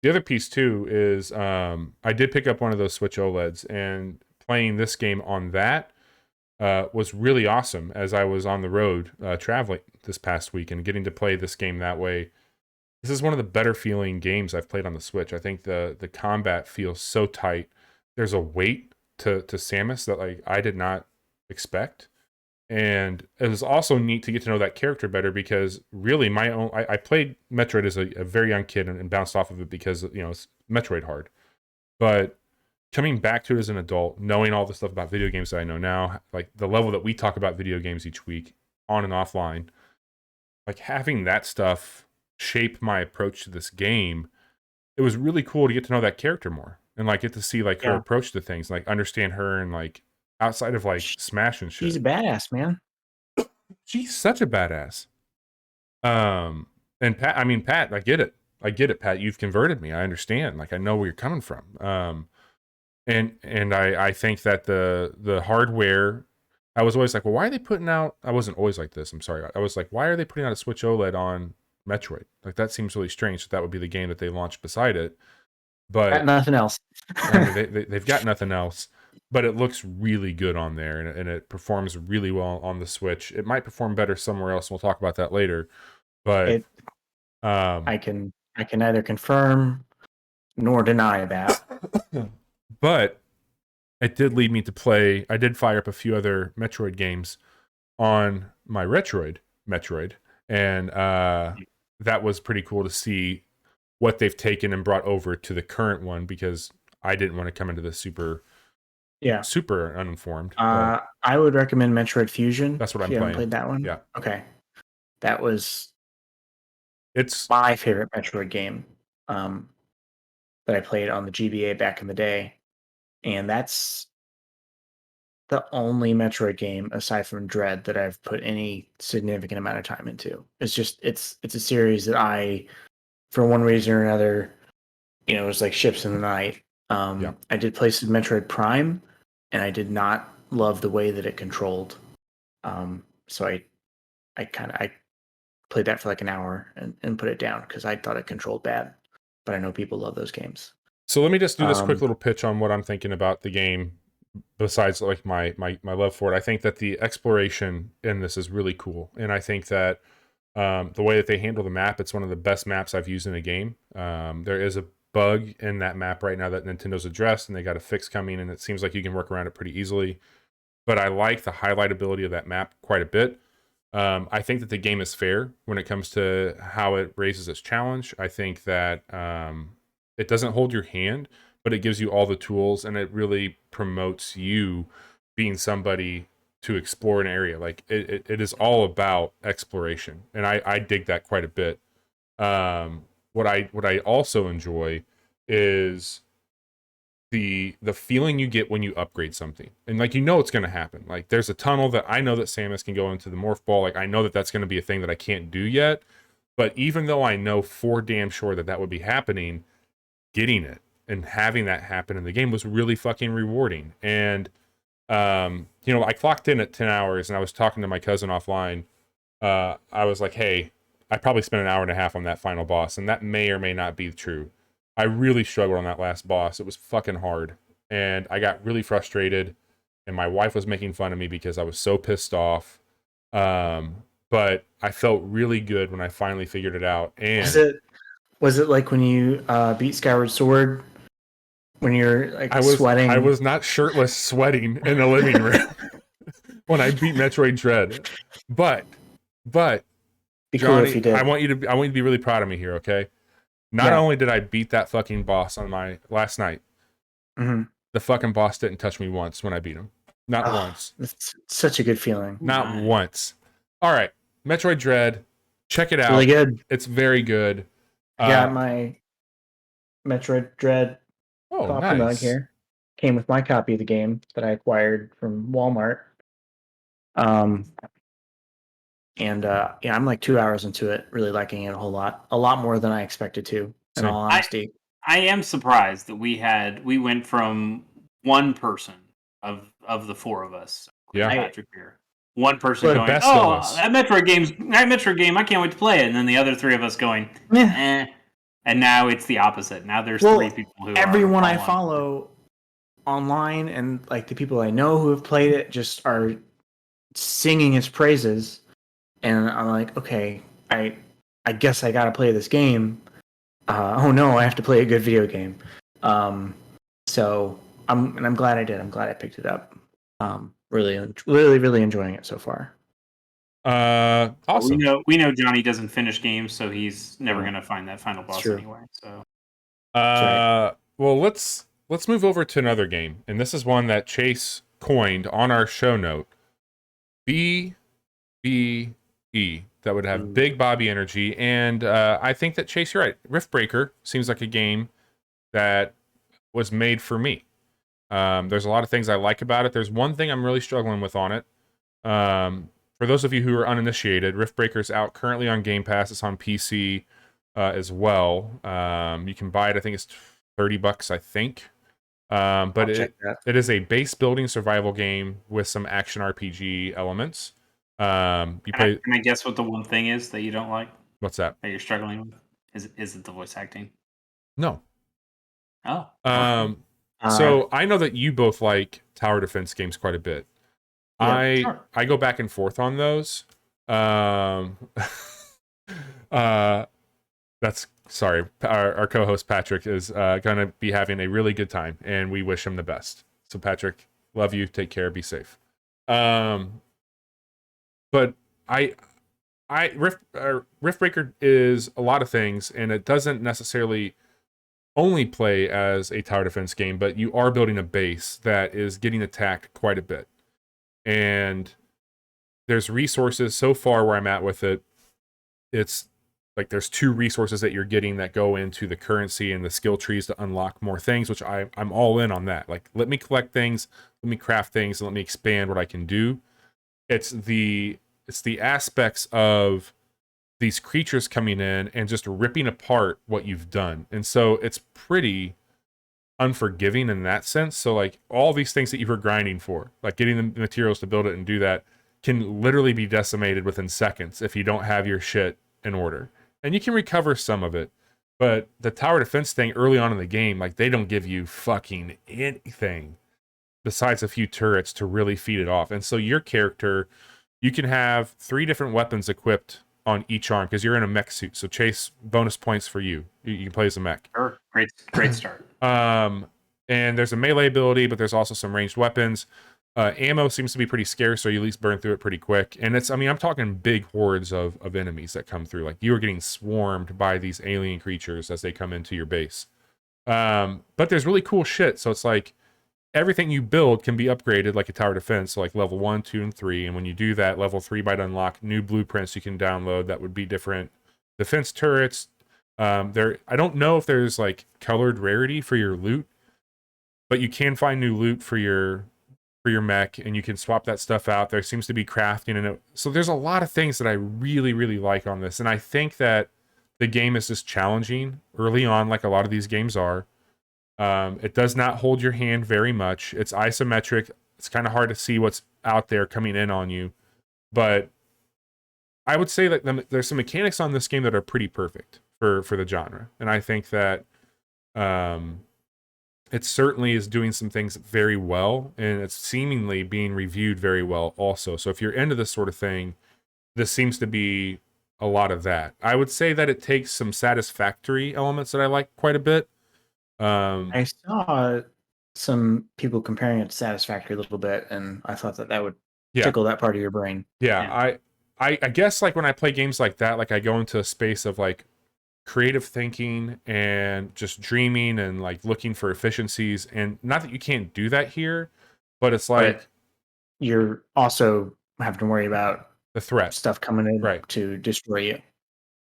The other piece too is I did pick up one of those Switch OLEDs, and playing this game on that was really awesome as I was on the road traveling this past week and getting to play this game that way. This is one of the better feeling games I've played on the Switch. I think the combat feels so tight. There's a weight to Samus that like I did not expect. And it was also neat to get to know that character better because really I played Metroid as a very young kid and bounced off of it because, you know, it's Metroid hard. But coming back to it as an adult, knowing all the stuff about video games that I know now, like the level that we talk about video games each week on and offline, like having that stuff shape my approach to this game, it was really cool to get to know that character more and like get to see like her approach to things, like understand her and like outside of like Smash and shit. She's a badass, man. She's such a badass. And Pat, I get it, Pat. You've converted me. I understand. Like I know where you're coming from. And I think that the hardware, I was always like, well, why are they putting out? I wasn't always like this. I'm sorry. I was like, why are they putting out a Switch OLED on Metroid? Like that seems really strange. That would be the game that they launched beside it. But got nothing else. I mean, they've got nothing else. But it looks really good on there, and it performs really well on the Switch. It might perform better somewhere else. We'll talk about that later. But I can neither confirm nor deny that. But it did lead me to play. I did fire up a few other Metroid games on my Metroid, and that was pretty cool to see what they've taken and brought over to the current one because I didn't want to come into this super uninformed. I would recommend Metroid Fusion. That's what I'm playing. Haven't played that one? Yeah. Okay. It's my favorite Metroid game that I played on the GBA back in the day. And that's the only Metroid game aside from Dread that I've put any significant amount of time into. It's just it's a series that I, for one reason or another, you know, it was like ships in the night. I did play some Metroid Prime, and I did not love the way that it controlled. So I played that for like an hour and put it down because I thought it controlled bad. But I know people love those games. So let me just do this quick little pitch on what I'm thinking about the game. Besides like my love for it, I think that the exploration in this is really cool, and I think that the way that they handle the map, it's one of the best maps I've used in a game. There is a bug in that map right now that Nintendo's addressed, and they got a fix coming, and it seems like you can work around it pretty easily. But I like the highlightability of that map quite a bit. I think that the game is fair when it comes to how it raises its challenge. I think that it doesn't hold your hand, but it gives you all the tools, and it really promotes you being somebody to explore an area. Like it is all about exploration, and I dig that quite a bit. What I also enjoy is the feeling you get when you upgrade something, and like, you know, it's going to happen. Like there's a tunnel that I know that Samus can go into the morph ball. Like I know that that's going to be a thing that I can't do yet, but even though I know for damn sure that would be happening, getting it and having that happen in the game was really fucking rewarding. And you know, I clocked in at 10 hours, and I was talking to my cousin offline. I was like, hey, I probably spent an hour and a half on that final boss, and that may or may not be true. I really struggled on that last boss. It was fucking hard, and I got really frustrated, and my wife was making fun of me because I was so pissed off. But I felt really good when I finally figured it out. And Was it like when you beat Skyward Sword? When you're like sweating? I was not shirtless sweating in the living room when I beat Metroid Dread. But Be cool Johnny, if you did. I want you to be really proud of me here, okay? Not only did I beat that fucking boss on my last night, the fucking boss didn't touch me once when I beat him. Not once. It's such a good feeling. Not once. All right, Metroid Dread, check it out. Really good. It's very good. I got my Metroid Dread coffee mug here. Came with my copy of the game that I acquired from Walmart. And I'm like 2 hours into it, really liking it a lot more than I expected to. In all honesty, I am surprised that we went from one person of the four of us. Yeah, Patrick here. One person going, that Metroid game, I can't wait to play it, and then the other three of us going, eh. And now it's the opposite. Now there's three people who everyone I follow online and like the people I know who have played it just are singing its praises. And I'm like, okay, I guess I gotta play this game. Oh no, I have to play a good video game. So I'm glad I did. I'm glad I picked it up. Really enjoying it so far. Awesome. We know Johnny doesn't finish games, so he's never gonna find that final boss anyway. So, well, let's move over to another game, and this is one that Chase coined on our show note. BBE, that would have Big Bobby energy, and I think that Chase, you're right. Riftbreaker seems like a game that was made for me. There's a lot of things I like about it. There's one thing I'm really struggling with on it. For those of you who are uninitiated, Riftbreaker's out currently on Game Pass. It's on PC as well. You can buy it. I think it's $30, I think. But it is a base building survival game with some action RPG elements. Can I guess what the one thing is that you don't like? What's that? That you're struggling with? Is it the voice acting? No. Oh. So I know that you both like tower defense games quite a bit. Yeah, I go back and forth on those. That's sorry. Our co-host Patrick is going to be having a really good time, and we wish him the best. So Patrick, love you. Take care. Be safe. But Riftbreaker is a lot of things, and it doesn't necessarily only play as a tower defense game, but you are building a base that is getting attacked quite a bit. And there's resources so far where I'm at with it. It's like there's 2 resources that you're getting that go into the currency and the skill trees to unlock more things, which I'm all in on that. Like, let me collect things, let me craft things, and let me expand what I can do. It's the aspects of these creatures coming in and just ripping apart what you've done. And so it's pretty unforgiving in that sense. So like all these things that you were grinding for, like getting the materials to build it and do that, can literally be decimated within seconds if you don't have your shit in order. And you can recover some of it, but the tower defense thing early on in the game, like they don't give you fucking anything besides a few turrets to really feed it off. And so your character, you can have 3 different weapons equipped on each arm because you're in a mech suit. So Chase, bonus points for you. You can play as a mech. Sure. Great start. And there's a melee ability, but there's also some ranged weapons. Ammo seems to be pretty scarce, so you at least burn through it pretty quick. And I'm talking big hordes of enemies that come through. Like you are getting swarmed by these alien creatures as they come into your base. But there's really cool shit. So it's like everything you build can be upgraded like a tower defense, so like level 1, 2, and 3. And when you do that, level 3 might unlock new blueprints you can download that would be different defense turrets. I don't know if there's like colored rarity for your loot, but you can find new loot for your mech, and you can swap that stuff out. There seems to be crafting in it. So there's a lot of things that I really, really like on this. And I think that the game is just challenging early on, like a lot of these games are. It does not hold your hand very much. It's isometric. It's kind of hard to see what's out there coming in on you. But I would say that there's some mechanics on this game that are pretty perfect for the genre. And I think that it certainly is doing some things very well, and it's seemingly being reviewed very well also. So if you're into this sort of thing, this seems to be a lot of that. I would say that it takes some satisfactory elements that I like quite a bit. I saw some people comparing it to Satisfactory a little bit, and I thought that would tickle that part of your brain. Yeah. I guess like when I play games like that, like I go into a space of like creative thinking and just dreaming and like looking for efficiencies. And not that you can't do that here, but it's like But you're also having to worry about the threat stuff coming in to destroy you.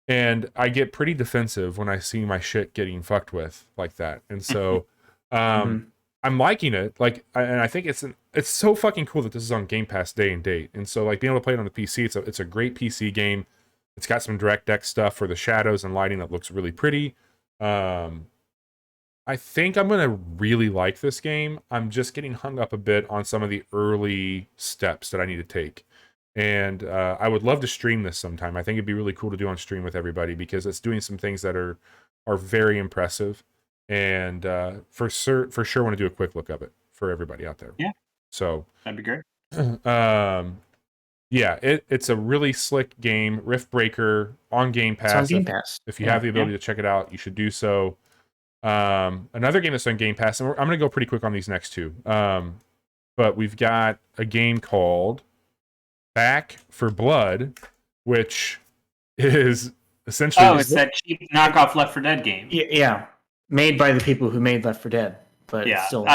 And I get pretty defensive when I see my shit getting fucked with like that. And so I'm liking it. Like, and I think it's so fucking cool that this is on Game Pass day and date. And so like being able to play it on the PC, it's a great PC game. It's got some DirectX stuff for the shadows and lighting that looks really pretty. I think I'm going to really like this game. I'm just getting hung up a bit on some of the early steps that I need to take. And I would love to stream this sometime. I think it'd be really cool to do on stream with everybody because it's doing some things that are very impressive. And for sure want to do a quick look of it for everybody out there. Yeah. So that'd be great. Yeah, it's a really slick game, Rift Breaker on Game Pass. It's on Game Pass. If you have the ability to check it out, you should do so. Another game that's on Game Pass, and I'm going to go pretty quick on these next two. But we've got a game called Back for Blood, which is essentially... Oh, it's that cheap knockoff Left 4 Dead game. Yeah. Made by the people who made Left 4 Dead. But still...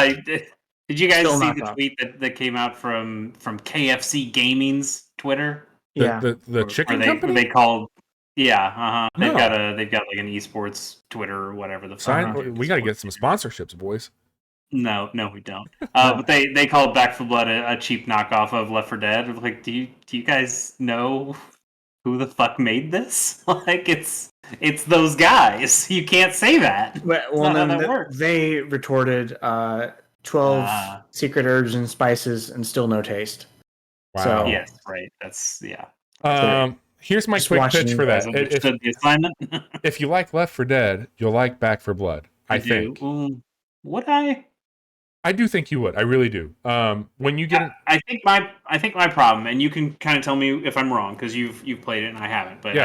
Did you guys see the tweet that came out from KFC Gaming's Twitter? The chicken company? They called... Yeah, They've got like an esports Twitter or whatever the fuck. We got to get some sponsorships, boys. No, we don't. But they called Back 4 Blood a cheap knockoff of Left 4 Dead. Like, do you guys know who the fuck made this? Like, it's those guys. You can't say that. Well, then that works. They retorted 12 secret herbs and spices and still no taste. Wow. So, yes, right. That's here's my quick pitch for that. The assignment. If you like Left 4 Dead, you'll like Back 4 Blood. I think. Would I? I do think you would. I really do. When you get, I think my problem, and you can kind of tell me if I'm wrong because you've played it and I haven't. But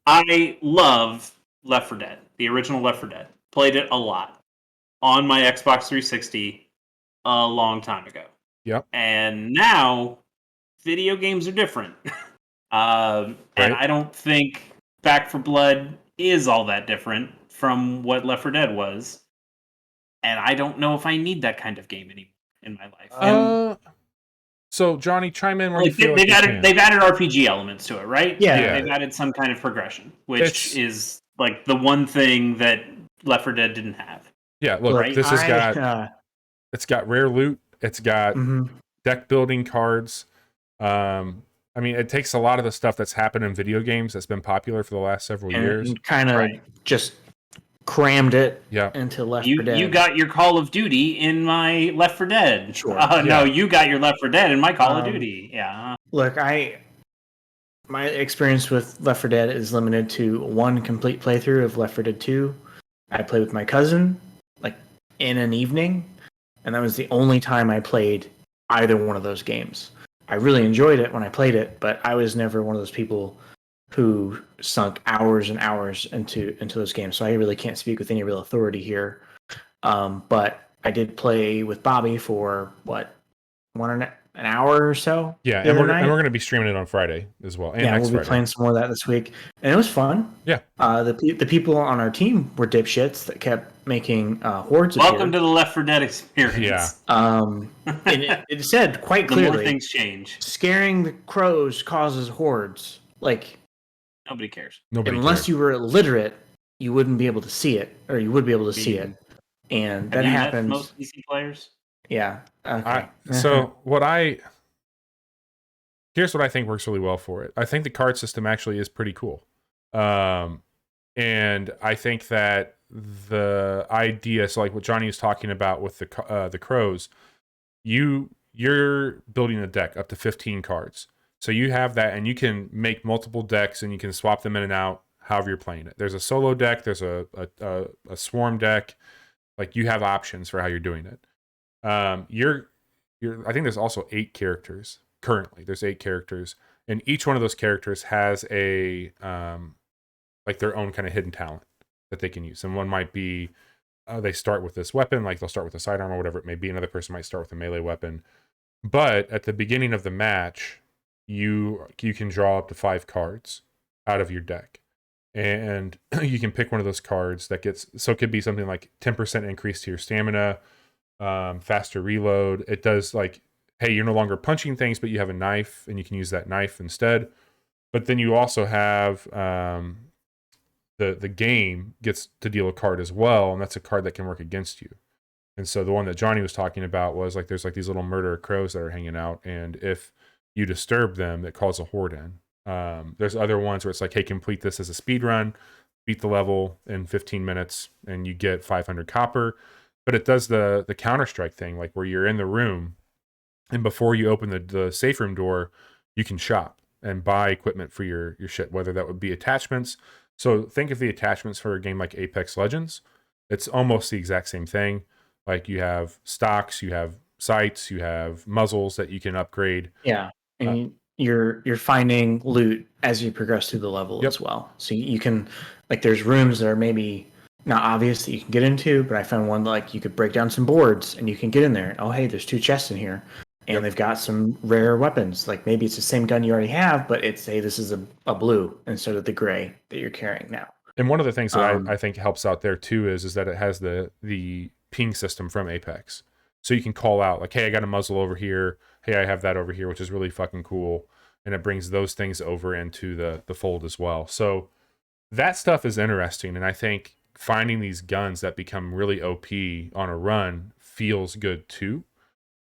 I love Left 4 Dead, the original Left 4 Dead. Played it a lot on my Xbox 360 a long time ago. Yep. And now video games are different. And I don't think Back 4 Blood is all that different from what Left 4 Dead was. And I don't know if I need that kind of game anymore in my life. So Johnny, chime in where you feel they've added RPG elements to it, right? Yeah. They've added some kind of progression, which is like the one thing that Left 4 Dead didn't have. Yeah, look, this has got it's got rare loot, it's got deck building cards. I mean, it takes a lot of the stuff that's happened in video games that's been popular for the last several years. And kind of just crammed it into Left 4 Dead. You got your Call of Duty in my Left 4 Dead. Sure. No, you got your Left 4 Dead in my Call of Duty. Yeah. Look, my experience with Left 4 Dead is limited to one complete playthrough of Left 4 Dead 2. I played with my cousin, like, in an evening, and that was the only time I played either one of those games. I really enjoyed it when I played it, but I was never one of those people who sunk hours and hours into those games. So I really can't speak with any real authority here. But I did play with Bobby for an hour or so. Yeah, and we're going to be streaming it on Friday as well. And next we'll be playing some more of that this week, and it was fun. Yeah. The people on our team were dipshits that kept making hordes. Welcome to the Left 4 Dead experience. Yeah. It said quite clearly, the more things change. Scaring the crows causes hordes. Like, nobody cares. Unless you were illiterate, you wouldn't be able to see it, or you would be able to see it. And that happens. Most PC players. Yeah. Okay. So here's what I think works really well for it. I think the card system actually is pretty cool. And I think that the idea, so like what Johnny is talking about with the crows, you're building a deck up to 15 cards. So you have that, and you can make multiple decks, and you can swap them in and out however you're playing it. There's a solo deck, there's a swarm deck. Like, you have options for how you're doing it. I think there's also 8 characters currently. There's 8 characters, and each one of those characters has a like their own kind of hidden talent that they can use. And one might be they start with this weapon, like they'll start with a sidearm or whatever it may be. Another person might start with a melee weapon. But at the beginning of the match, you can draw up to 5 cards out of your deck. And you can pick one of those cards that gets, so it could be something like 10% increase to your stamina, faster reload. It does like, hey, you're no longer punching things, but you have a knife and you can use that knife instead. But then you also have the game gets to deal a card as well, and that's a card that can work against you. And so the one that Johnny was talking about was like there's like these little murderer crows that are hanging out, and if you disturb them, it calls a horde in. There's other ones where it's like, hey, complete this as a speed run, beat the level in 15 minutes, and you get 500 copper. But it does the Counter-Strike thing, like where you're in the room, and before you open the safe room door, you can shop and buy equipment for your shit, whether that would be attachments. So think of the attachments for a game like Apex Legends. It's almost the exact same thing. Like you have stocks, you have sights, you have muzzles that you can upgrade. Yeah, and you're finding loot as you progress through the level Yep. as well. So you can, like, there's rooms that are maybe not obvious that you can get into, but I found one like you could break down some boards and you can get in there. Oh, hey, there's 2 chests in here, and Yep. they've got some rare weapons. Like maybe it's the same gun you already have, but it's, hey, this is a blue instead of the gray that you're carrying now. And one of the things that Um, I think helps out there too is that it has the ping system from Apex. So you can call out like, hey, I got a muzzle over here. Hey, I have that over here, which is really fucking cool. And it brings those things over into the fold as well. So that stuff is interesting. And I think finding these guns that become really OP on a run feels good too.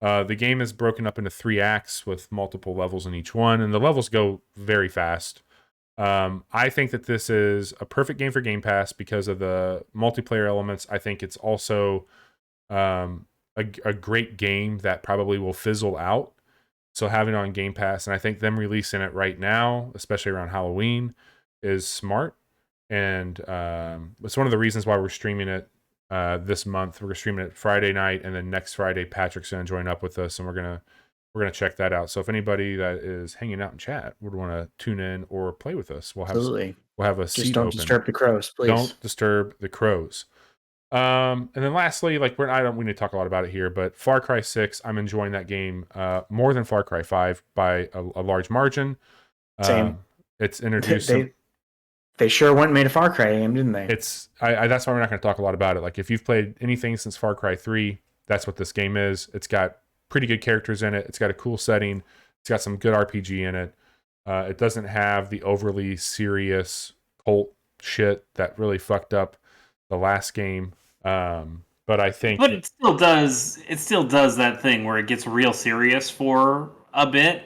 The game is broken up into 3 acts with multiple levels in each one, and the levels go very fast. I think that this is a perfect game for Game Pass because of the multiplayer elements. I think it's also a great game that probably will fizzle out. So having it on Game Pass, and I think them releasing it right now, especially around Halloween, is smart. And it's one of the reasons why we're streaming it this month. We're streaming it Friday night, and then next Friday Patrick's gonna join up with us, and we're gonna check that out. So if anybody that is hanging out in chat would want to tune in or play with us, we'll have absolutely. a Just seat don't open. disturb the crows, please. Don't disturb the crows. And then lastly, like we need to talk a lot about it here, but Far Cry 6, I'm enjoying that game more than Far Cry 5 by a large margin. Same. It's introduced. They sure went and made a Far Cry game, didn't they? That's why we're not going to talk a lot about it. Like if you've played anything since Far Cry 3, that's what this game is. It's got pretty good characters in it. It's got a cool setting. It's got some good RPG in it. It doesn't have the overly serious cult shit that really fucked up the last game. But I think, but it still does. It still does that thing where it gets real serious for a bit.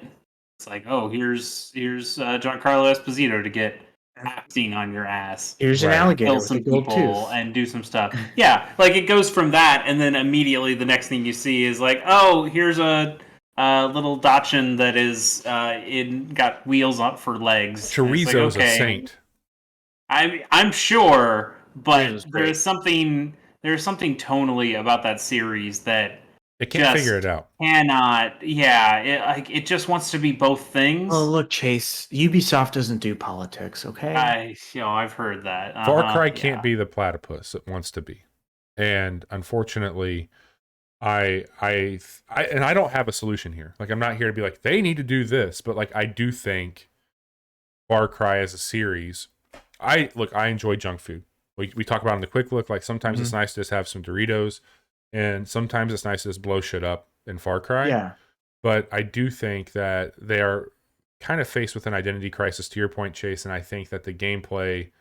It's like, oh, here's Giancarlo Esposito to get acting on your ass. Here's an alligator Kill with some a gold people tooth. and do some stuff. Yeah, like it goes from that, and then immediately the next thing you see is like, oh, here's a little Dachshund that is got wheels up for legs. Chorizo's like, okay, a saint. I'm sure, but Chorizo's great. there's something tonally about that series that It can't figure it out. cannot. Yeah, it just wants to be both things. Oh, look, Chase, Ubisoft doesn't do politics, okay? I've heard that. Far Cry can't be the platypus it wants to be. And unfortunately, I don't have a solution here. Like I'm not here to be like they need to do this, but like I do think Far Cry as a series, I enjoy junk food. We talk about it in the quick look, like sometimes it's nice to just have some Doritos, and sometimes it's nice to just blow shit up in Far Cry. Yeah. But I do think that they are kind of faced with an identity crisis, to your point, Chase, and I think that the gameplay,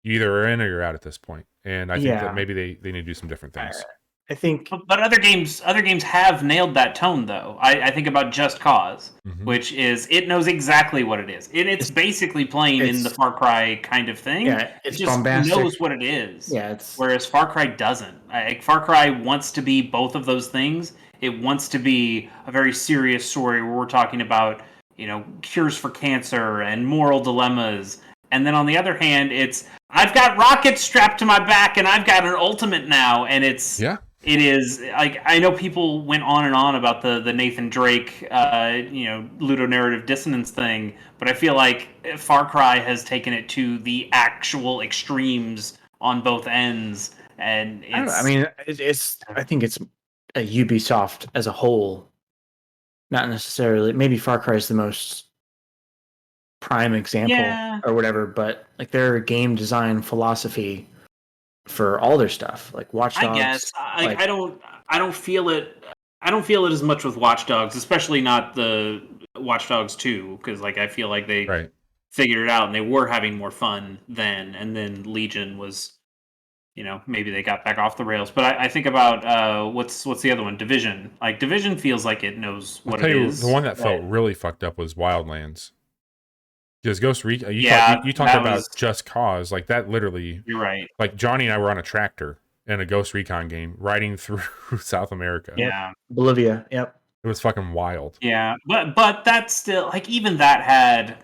you either are in or you're out at this point. And I think that maybe they need to do some different things. I think, but other games have nailed that tone though. I think about Just Cause, which is it knows exactly what it is. It's basically playing in the Far Cry kind of thing. Yeah, it just bombastic. knows what it is. Yeah, whereas Far Cry doesn't. Far Cry wants to be both of those things. It wants to be a very serious story where we're talking about, cures for cancer and moral dilemmas. And then on the other hand, it's I've got rockets strapped to my back and I've got an ultimate now, and it's It is like I know people went on and on about the Nathan Drake, ludonarrative dissonance thing, but I feel like Far Cry has taken it to the actual extremes on both ends, and I don't know. I it's mean, it's. I think it's a Ubisoft as a whole, not necessarily. Maybe Far Cry is the most prime example yeah. or whatever, but like their game design philosophy for all their stuff, like Watch I guess Dogs, like I don't feel it. I don't feel it as much with Watch Dogs, especially not the Watch Dogs 2, because like I feel like they Right. figured it out and they were having more fun then, and then Legion was, maybe they got back off the rails. But I think about what's the other one? Division. Like Division feels like it knows I'll what tell it you, the is. one that felt really fucked up was Wildlands. Because Ghost Recon, Yeah, you talked that about was. Just Cause, like that literally, You're right. like Johnny and I were on a tractor in a Ghost Recon game riding through South America. yep. Yeah. Bolivia. Yep. It was fucking wild. Yeah, but that's still like even that had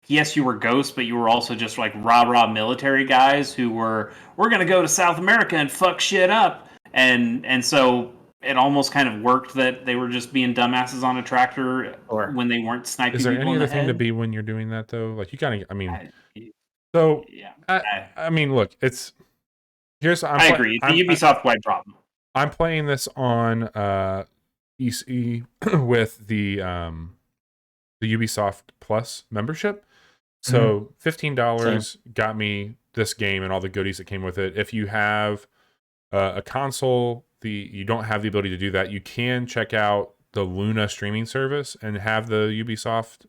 yes, you were ghosts, but you were also just like rah military guys who we're gonna go to South America and fuck shit up, and so it almost kind of worked that they were just being dumbasses on a tractor Or when they weren't sniping Is there people any in other the thing to head. be when you're doing that though? Like you kind of, I mean, I, so yeah, I mean, look, it's here's I agree. It's a Ubisoft wide problem. I'm playing this on EC with the Ubisoft Plus membership. So $15 got me this game and all the goodies that came with it. If you have a console, you don't have the ability to do that. You can check out the Luna streaming service and have the Ubisoft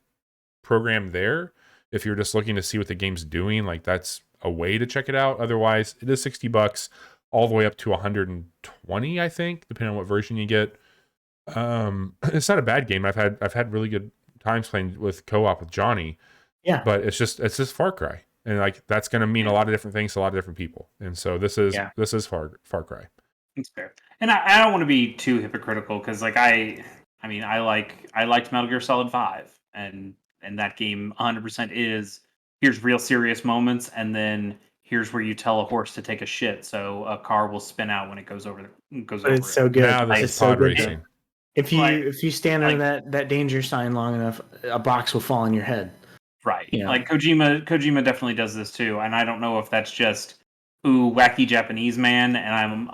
program there. If you're just looking to see what the game's doing, like that's a way to check it out. Otherwise, it is $60 all the way up to 120, I think, depending on what version you get. It's not a bad game. I've had really good times playing with co-op with Johnny. yeah, But it's just Far Cry, and like that's going to mean a lot of different things to a lot of different people. And so this is Far Cry. That's fair. And I don't want to be too hypocritical because like I liked Metal Gear Solid 5 and that game 100% is here's real serious moments and then here's where you tell a horse to take a shit so a car will spin out when it goes over but it's it. so good. Now this It's is so pod good. racing. If you stand like- under that danger sign long enough, a box will fall on your head. Right. You know? Like Kojima definitely does this too, and I don't know if that's just wacky Japanese man, and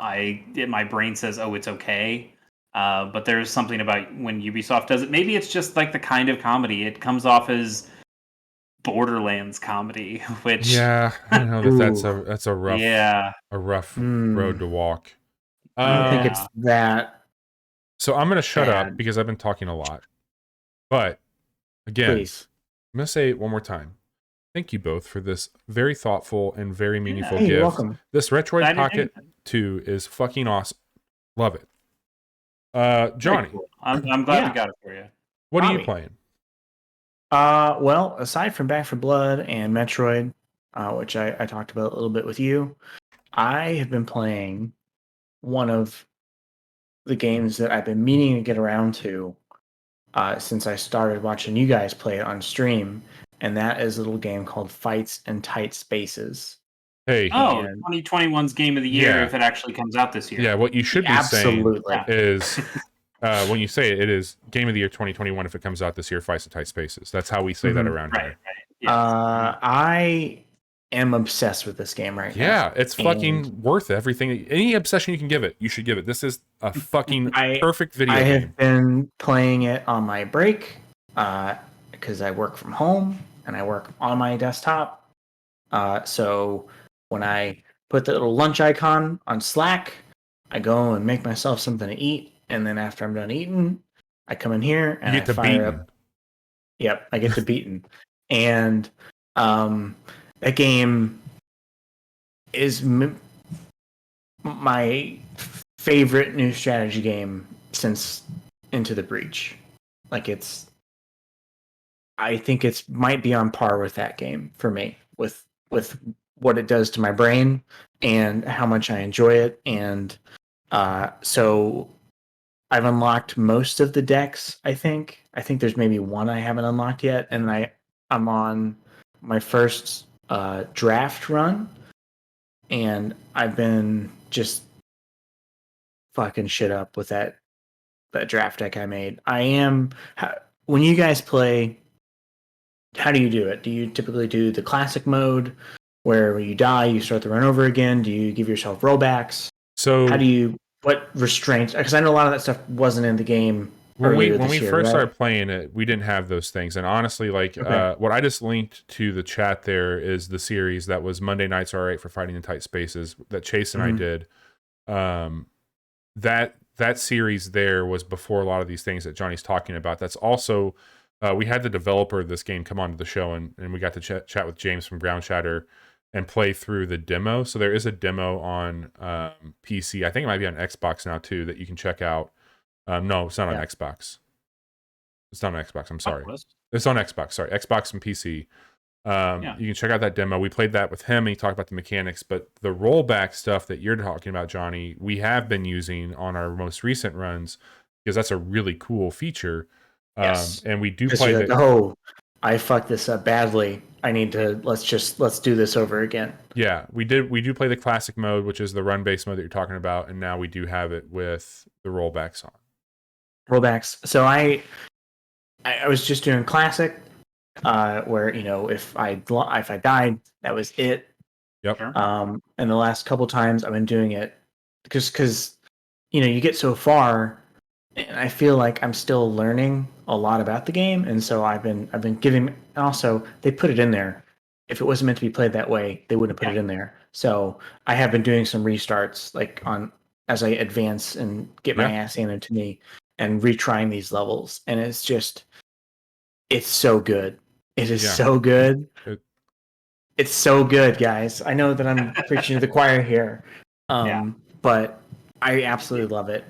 my brain says, oh, it's okay. But there's something about when Ubisoft does it. Maybe it's just like the kind of comedy. It comes off as Borderlands comedy, which Yeah, I know that's a rough road to walk. I don't think it's that. So I'm gonna shut up bad. because I've been talking a lot. But again, Please. I'm gonna say it one more time. Thank you both for this very thoughtful and very meaningful Hey, gift. you're welcome. This Metroid Pocket 2 is fucking awesome. Love it. Johnny, cool. I'm glad we got it for you. what are you playing? Well, aside from Back 4 Blood and Metroid, which I talked about a little bit with you, I have been playing one of the games that I've been meaning to get around to since I started watching you guys play it on stream, and that is a little game called Fights in Tight Spaces. Hey. Oh, 2021's Game of the Year Yeah. if it actually comes out this year. Yeah, what you should be Absolutely. saying is when you say it is Game of the Year 2021 if it comes out this year, Fights in Tight Spaces. That's how we say that around here. Right. Yes. I am obsessed with this game right now. Yeah, it's fucking worth everything. Any obsession you can give it, you should give it. This is a fucking perfect video game. I have been playing it on my break because I work from home and I work on my desktop. So when I put the little lunch icon on Slack, I go and make myself something to eat. And then after I'm done eating, I come in here and You get I to fire beaten. up. Yep, I get to beaten. And that game is my favorite new strategy game since Into the Breach. Like I think it's might be on par with that game for me with what it does to my brain and how much I enjoy it. And so I've unlocked most of the decks. I think there's maybe one I haven't unlocked yet, and I'm on my first draft run, and I've been just fucking shit up with that draft deck I made. When you guys play, how do you do it? Do you typically do the classic mode where when you die, you start the run over again? Do you give yourself rollbacks? So What restraints? Because I know a lot of that stuff wasn't in the game when we this year, first right? started playing it, we didn't have those things. And honestly, like what I just linked to the chat there is the series that was Monday Nights Are Alright for Fighting in Tight Spaces that Chase and I did. That series there was before a lot of these things that Johnny's talking about. That's also we had the developer of this game come onto the show, and we got to chat with James from Ground Shatter and play through the demo. So there is a demo on PC. I think it might be on Xbox now too that you can check out. No, it's not on Xbox. It's not on Xbox. I'm sorry. It's on Xbox. Sorry, Xbox and PC. You can check out that demo. We played that with him, and he talked about the mechanics. But the rollback stuff that you're talking about, Johnny, we have been using on our most recent runs because that's a really cool feature. Yes. And we do play like, oh, I fucked this up badly. I need to let's do this over again. Yeah, we do play the classic mode, which is the run based mode that you're talking about, and now we do have it with the rollbacks on. Rollbacks. So I was just doing classic, where if I died, that was it. Yep. And the last couple times I've been doing it because you get so far, and I feel like I'm still learning a lot about the game, and so I've been giving. And also, they put it in there. If it wasn't meant to be played that way, they wouldn't have put it in there. So I have been doing some restarts, like as I advance and get my ass handed to me, and retrying these levels, and it's so good. It is so good. It's so good, guys. I know that I'm preaching to the choir here, but I absolutely love it.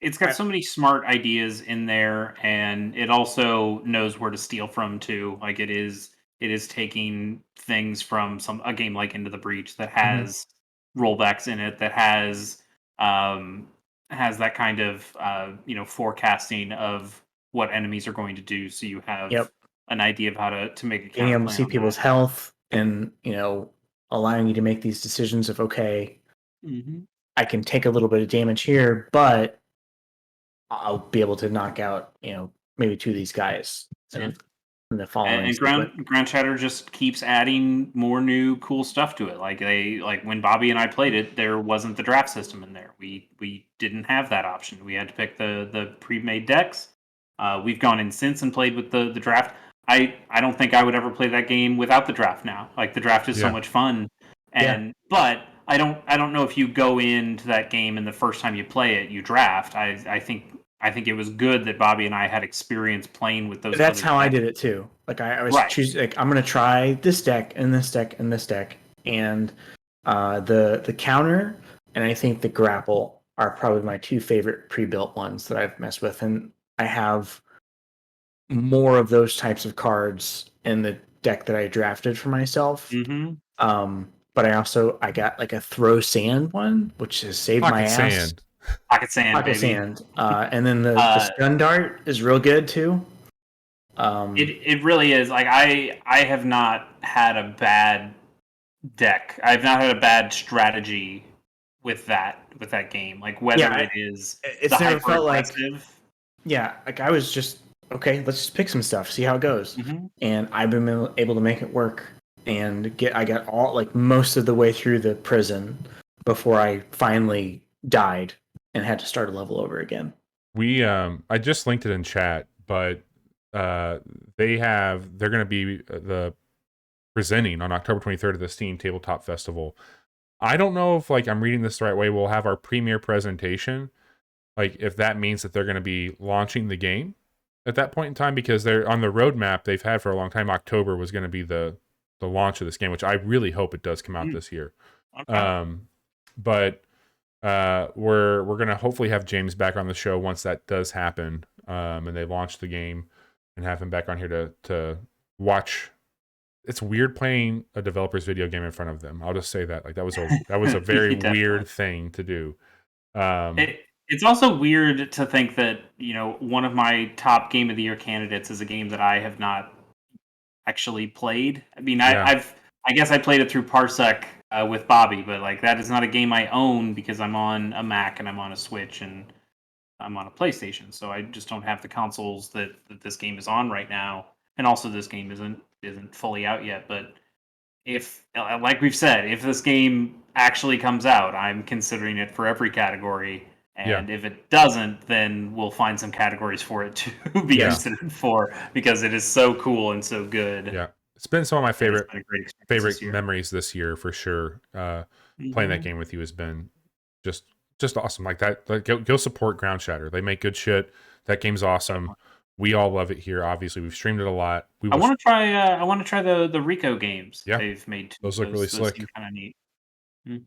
It's got so many smart ideas in there, and it also knows where to steal from too. Like it is taking things from a game like Into the Breach that has rollbacks in it, that has that kind of forecasting of what enemies are going to do, so you have an idea of how to make a counter. Being able to see people's health, and allowing you to make these decisions of I can take a little bit of damage here, but I'll be able to knock out, maybe two of these guys in the following. And Ground Shatter just keeps adding more new cool stuff to it. Like when Bobby and I played it, there wasn't the draft system in there. We didn't have that option. We had to pick the pre-made decks. We've gone in since and played with the draft. I don't think I would ever play that game without the draft now. Like the draft is so much fun. But I don't know if you go into that game and the first time you play it, you draft. I think it was good that Bobby and I had experience playing with those. That's how I did it too. Like I was choosing, like, I'm going to try this deck and this deck and this deck, and the counter and I think the grapple are probably my two favorite pre-built ones that I've messed with, and I have more of those types of cards in the deck that I drafted for myself. But I got like a throw sand one, which has saved my ass. Pocket sand. And then the stun dart is real good too. It really is. Like I have not had a bad deck. I've not had a bad strategy with that game. Like whether it's never felt like like I was just okay. Let's just pick some stuff, see how it goes, and I've been able to make it work. And I got all like most of the way through the prison before I finally died and had to start a level over again. I just linked it in chat, but they're going to be presenting on October 23rd at the Steam Tabletop Festival. I don't know if I'm reading this the right way. We'll have our premiere presentation. Like if that means that they're going to be launching the game at that point in time, because they're on the roadmap they've had for a long time. October was going to be the launch of this game, which I really hope it does come out this year. Okay. But we're gonna hopefully have James back on the show once that does happen, and they launch the game, and have him back on here to watch. It's weird playing a developer's video game in front of them. I'll just say that that was a very weird thing to do. It's also weird to think that one of my top game of the year candidates is a game that I have not actually played. I mean, I guess I played it through Parsec with Bobby, but like that is not a game I own because I'm on a Mac and I'm on a Switch and I'm on a PlayStation, so I just don't have the consoles that this game is on right now. And also, this game isn't fully out yet. But if, like we've said, if this game actually comes out, I'm considering it for every category. And if it doesn't, then we'll find some categories for it to be considered for because it is so cool and so good. Yeah, it's been some of my favorite this memories this year for sure. Playing that game with you has been just awesome. Like that, like, go support Ground Shatter. They make good shit. That game's awesome. We all love it here. Obviously, we've streamed it a lot. I want to try. I want to try the Rico games. Yeah, they've made. Those look really slick. Kind of neat.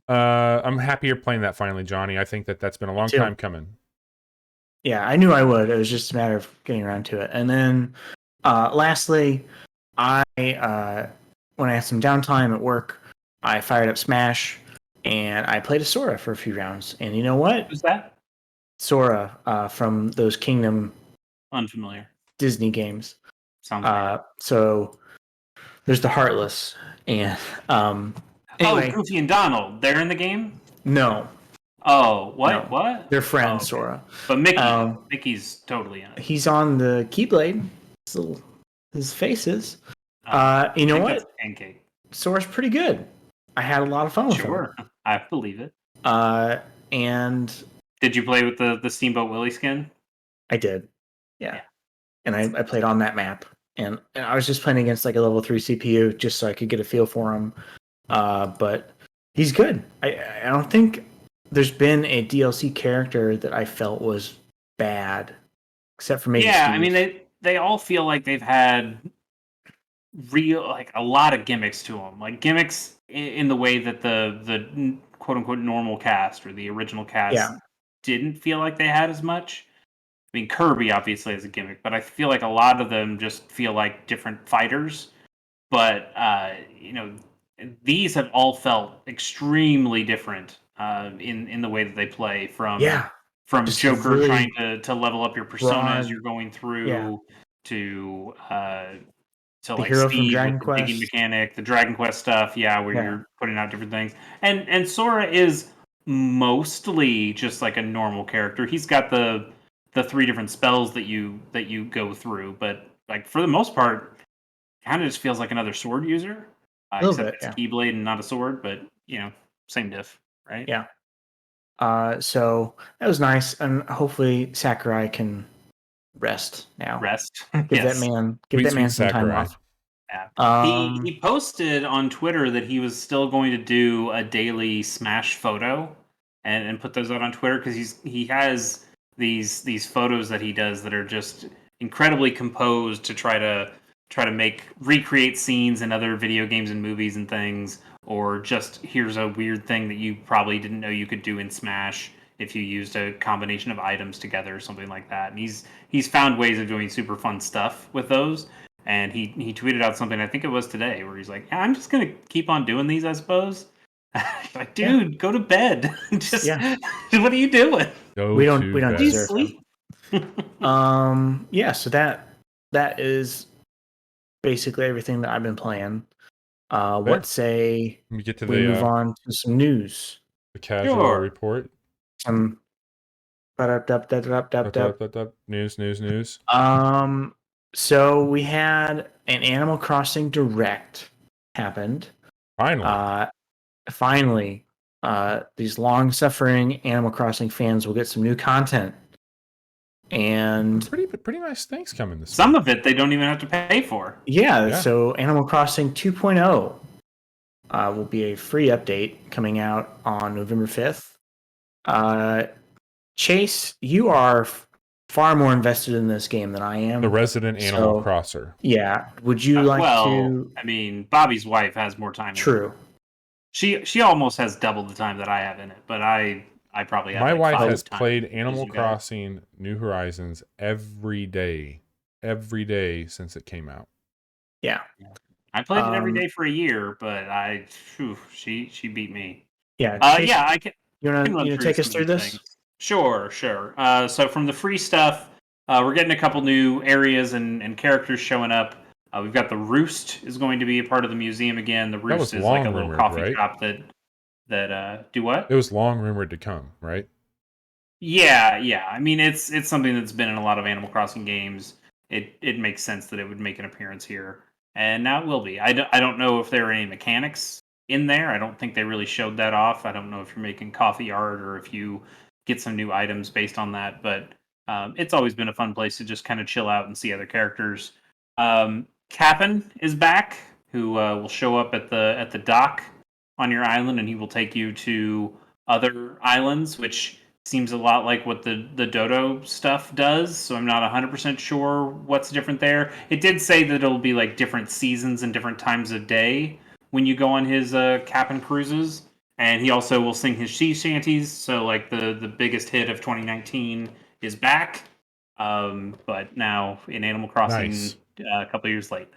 I'm happy you're playing that finally, Johnny. I think that's been a long time coming. Yeah, I knew I would. It was just a matter of getting around to it. And then, lastly, when I had some downtime at work, I fired up Smash and I played a Sora for a few rounds. And you know what? Who's that? Sora from those Kingdom Unfamiliar Disney games. Sounds so there's the Heartless and anyway, Goofy and Donald. They're in the game? No. Oh, what? No. What? They're friends, Sora. But Mickey's totally in it. He's on the Keyblade. His faces. You know what? Pancake. Sora's pretty good. I had a lot of fun with him. Sure, I believe it. And did you play with the Steamboat Willie skin? I did. Yeah. And I played on that map. And I was just playing against like a level 3 CPU just so I could get a feel for him. But he's good. I don't think there's been a DLC character that I felt was bad, except for maybe Steve. I mean they all feel like they've had a lot of gimmicks to them, like gimmicks in the way that the quote unquote normal cast or the original cast didn't feel like they had as much. I mean, Kirby obviously is a gimmick, but I feel like a lot of them just feel like different fighters. But these have all felt extremely different in the way that they play. From just Joker really trying to level up your persona as you're going through to like hero Steve from Dragon with the Quest digging mechanic, the Dragon Quest stuff, where you're putting out different things. And Sora is mostly just like a normal character. He's got the 3 different spells that you go through, but like for the most part, kind of just feels like another sword user. Except it's a Keyblade and not a sword, but same diff, right? Yeah. So that was nice, and hopefully Sakurai can rest now. Give that man some time off. Yeah. He posted on Twitter that he was still going to do a daily Smash photo and put those out on Twitter because he has these photos that he does that are just incredibly composed to try to recreate scenes in other video games and movies and things, or just here's a weird thing that you probably didn't know you could do in Smash if you used a combination of items together or something like that. And he's found ways of doing super fun stuff with those. And he tweeted out something, I think it was today, where he's like, I'm just gonna keep on doing these, I suppose. Like, dude, go to bed. Just what are you doing? We don't deserve sleep. So that is basically everything that I've been playing. What say we get to we move on to some news? The casual report. News. So we had an Animal Crossing Direct happened. Finally, these long-suffering Animal Crossing fans will get some new content. And pretty nice things coming this Some of it they don't even have to pay for. Yeah. So Animal Crossing 2.0 will be a free update coming out on November 5th. Chase, you are far more invested in this game than I am. The resident Animal Crosser. Yeah. Would you like to... I mean, Bobby's wife has more time. True. She almost has double the time that I have in it, but I probably have My wife has played Animal Crossing New Horizons every day since it came out. Yeah. I played it every day for a year, but she beat me. Yeah. I can. You want to take us through this? Things. Sure. So from the free stuff, we're getting a couple new areas and characters showing up. We've got the Roost is going to be a part of the museum again. The Roost is like a little coffee shop that that do what? It was long rumored to come, right? Yeah. I mean, it's something that's been in a lot of Animal Crossing games. It makes sense that it would make an appearance here, and now it will be. I don't know if there are any mechanics in there. I don't think they really showed that off. I don't know if you're making coffee art or if you get some new items based on that. But it's always been a fun place to just kind of chill out and see other characters. Cap'n is back, who will show up at the dock on your island, and he will take you to other islands, which seems a lot like what the Dodo stuff does. So I'm not 100% sure what's different there. It did say that it'll be like different seasons and different times of day when you go on his Cap'n cruises. And he also will sing his sea shanties. So like the biggest hit of 2019 is back. But now in Animal Crossing, Nice. a couple years late.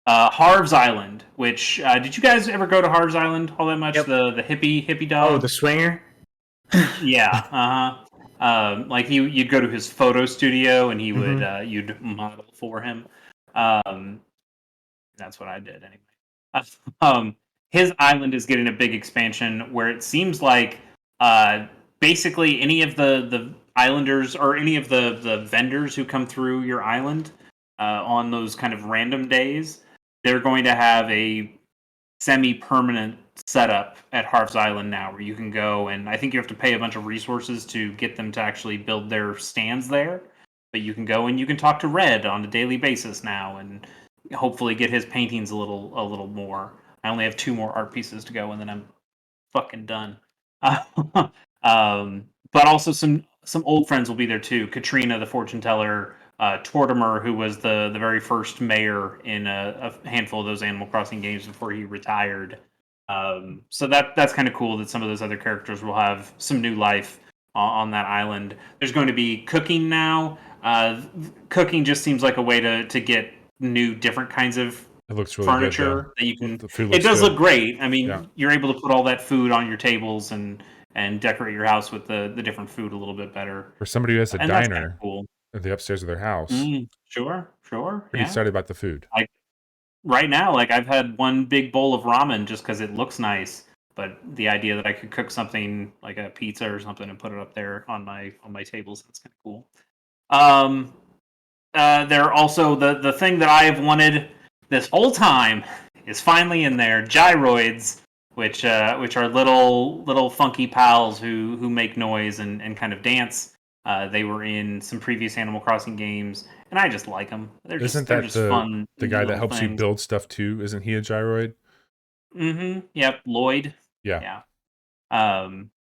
Harv's Island, which did you guys ever go to Harv's Island all that much? Yep. The hippie dog. Oh, the swinger. Yeah, like you'd go to his photo studio and he would you'd model for him. That's what I did anyway. His island is getting a big expansion where it seems like basically any of the islanders or any of the vendors who come through your island on those kind of random days, they're going to have a semi-permanent setup at Harv's Island now where you can go, and I think you have to pay a bunch of resources to get them to actually build their stands there, but you can go and you can talk to Red on a daily basis now and hopefully get his paintings a little more. I only have 2 more art pieces to go and then I'm fucking done. But also some old friends will be there too. Katrina the fortune teller, Tortimer, who was the very first mayor in a handful of those Animal Crossing games before he retired. So that's kind of cool that some of those other characters will have some new life on that island. There's going to be cooking now. Cooking just seems like a way to get new, different kinds of It looks really furniture good, that you can. the food It looks does good. look great. I mean, Yeah. you're able to put all that food on your tables and decorate your house with the different food a little bit better. For somebody who has a And that's kind of diner cool. at the upstairs of their house, Sure. pretty Yeah. excited about the food. Right now, like I've had one big bowl of ramen just because it looks nice. But the idea that I could cook something like a pizza or something and put it up there on my tables, that's kind of cool. There also the thing that I have wanted this whole time is finally in there. Gyroids, which are little funky pals who make noise and kind of dance. They were in some previous Animal Crossing games, and I just like them. They're Isn't they're that just fun. the guy that little helps you things. build stuff too? Isn't he a gyroid? Yep, Lloyd. Yeah.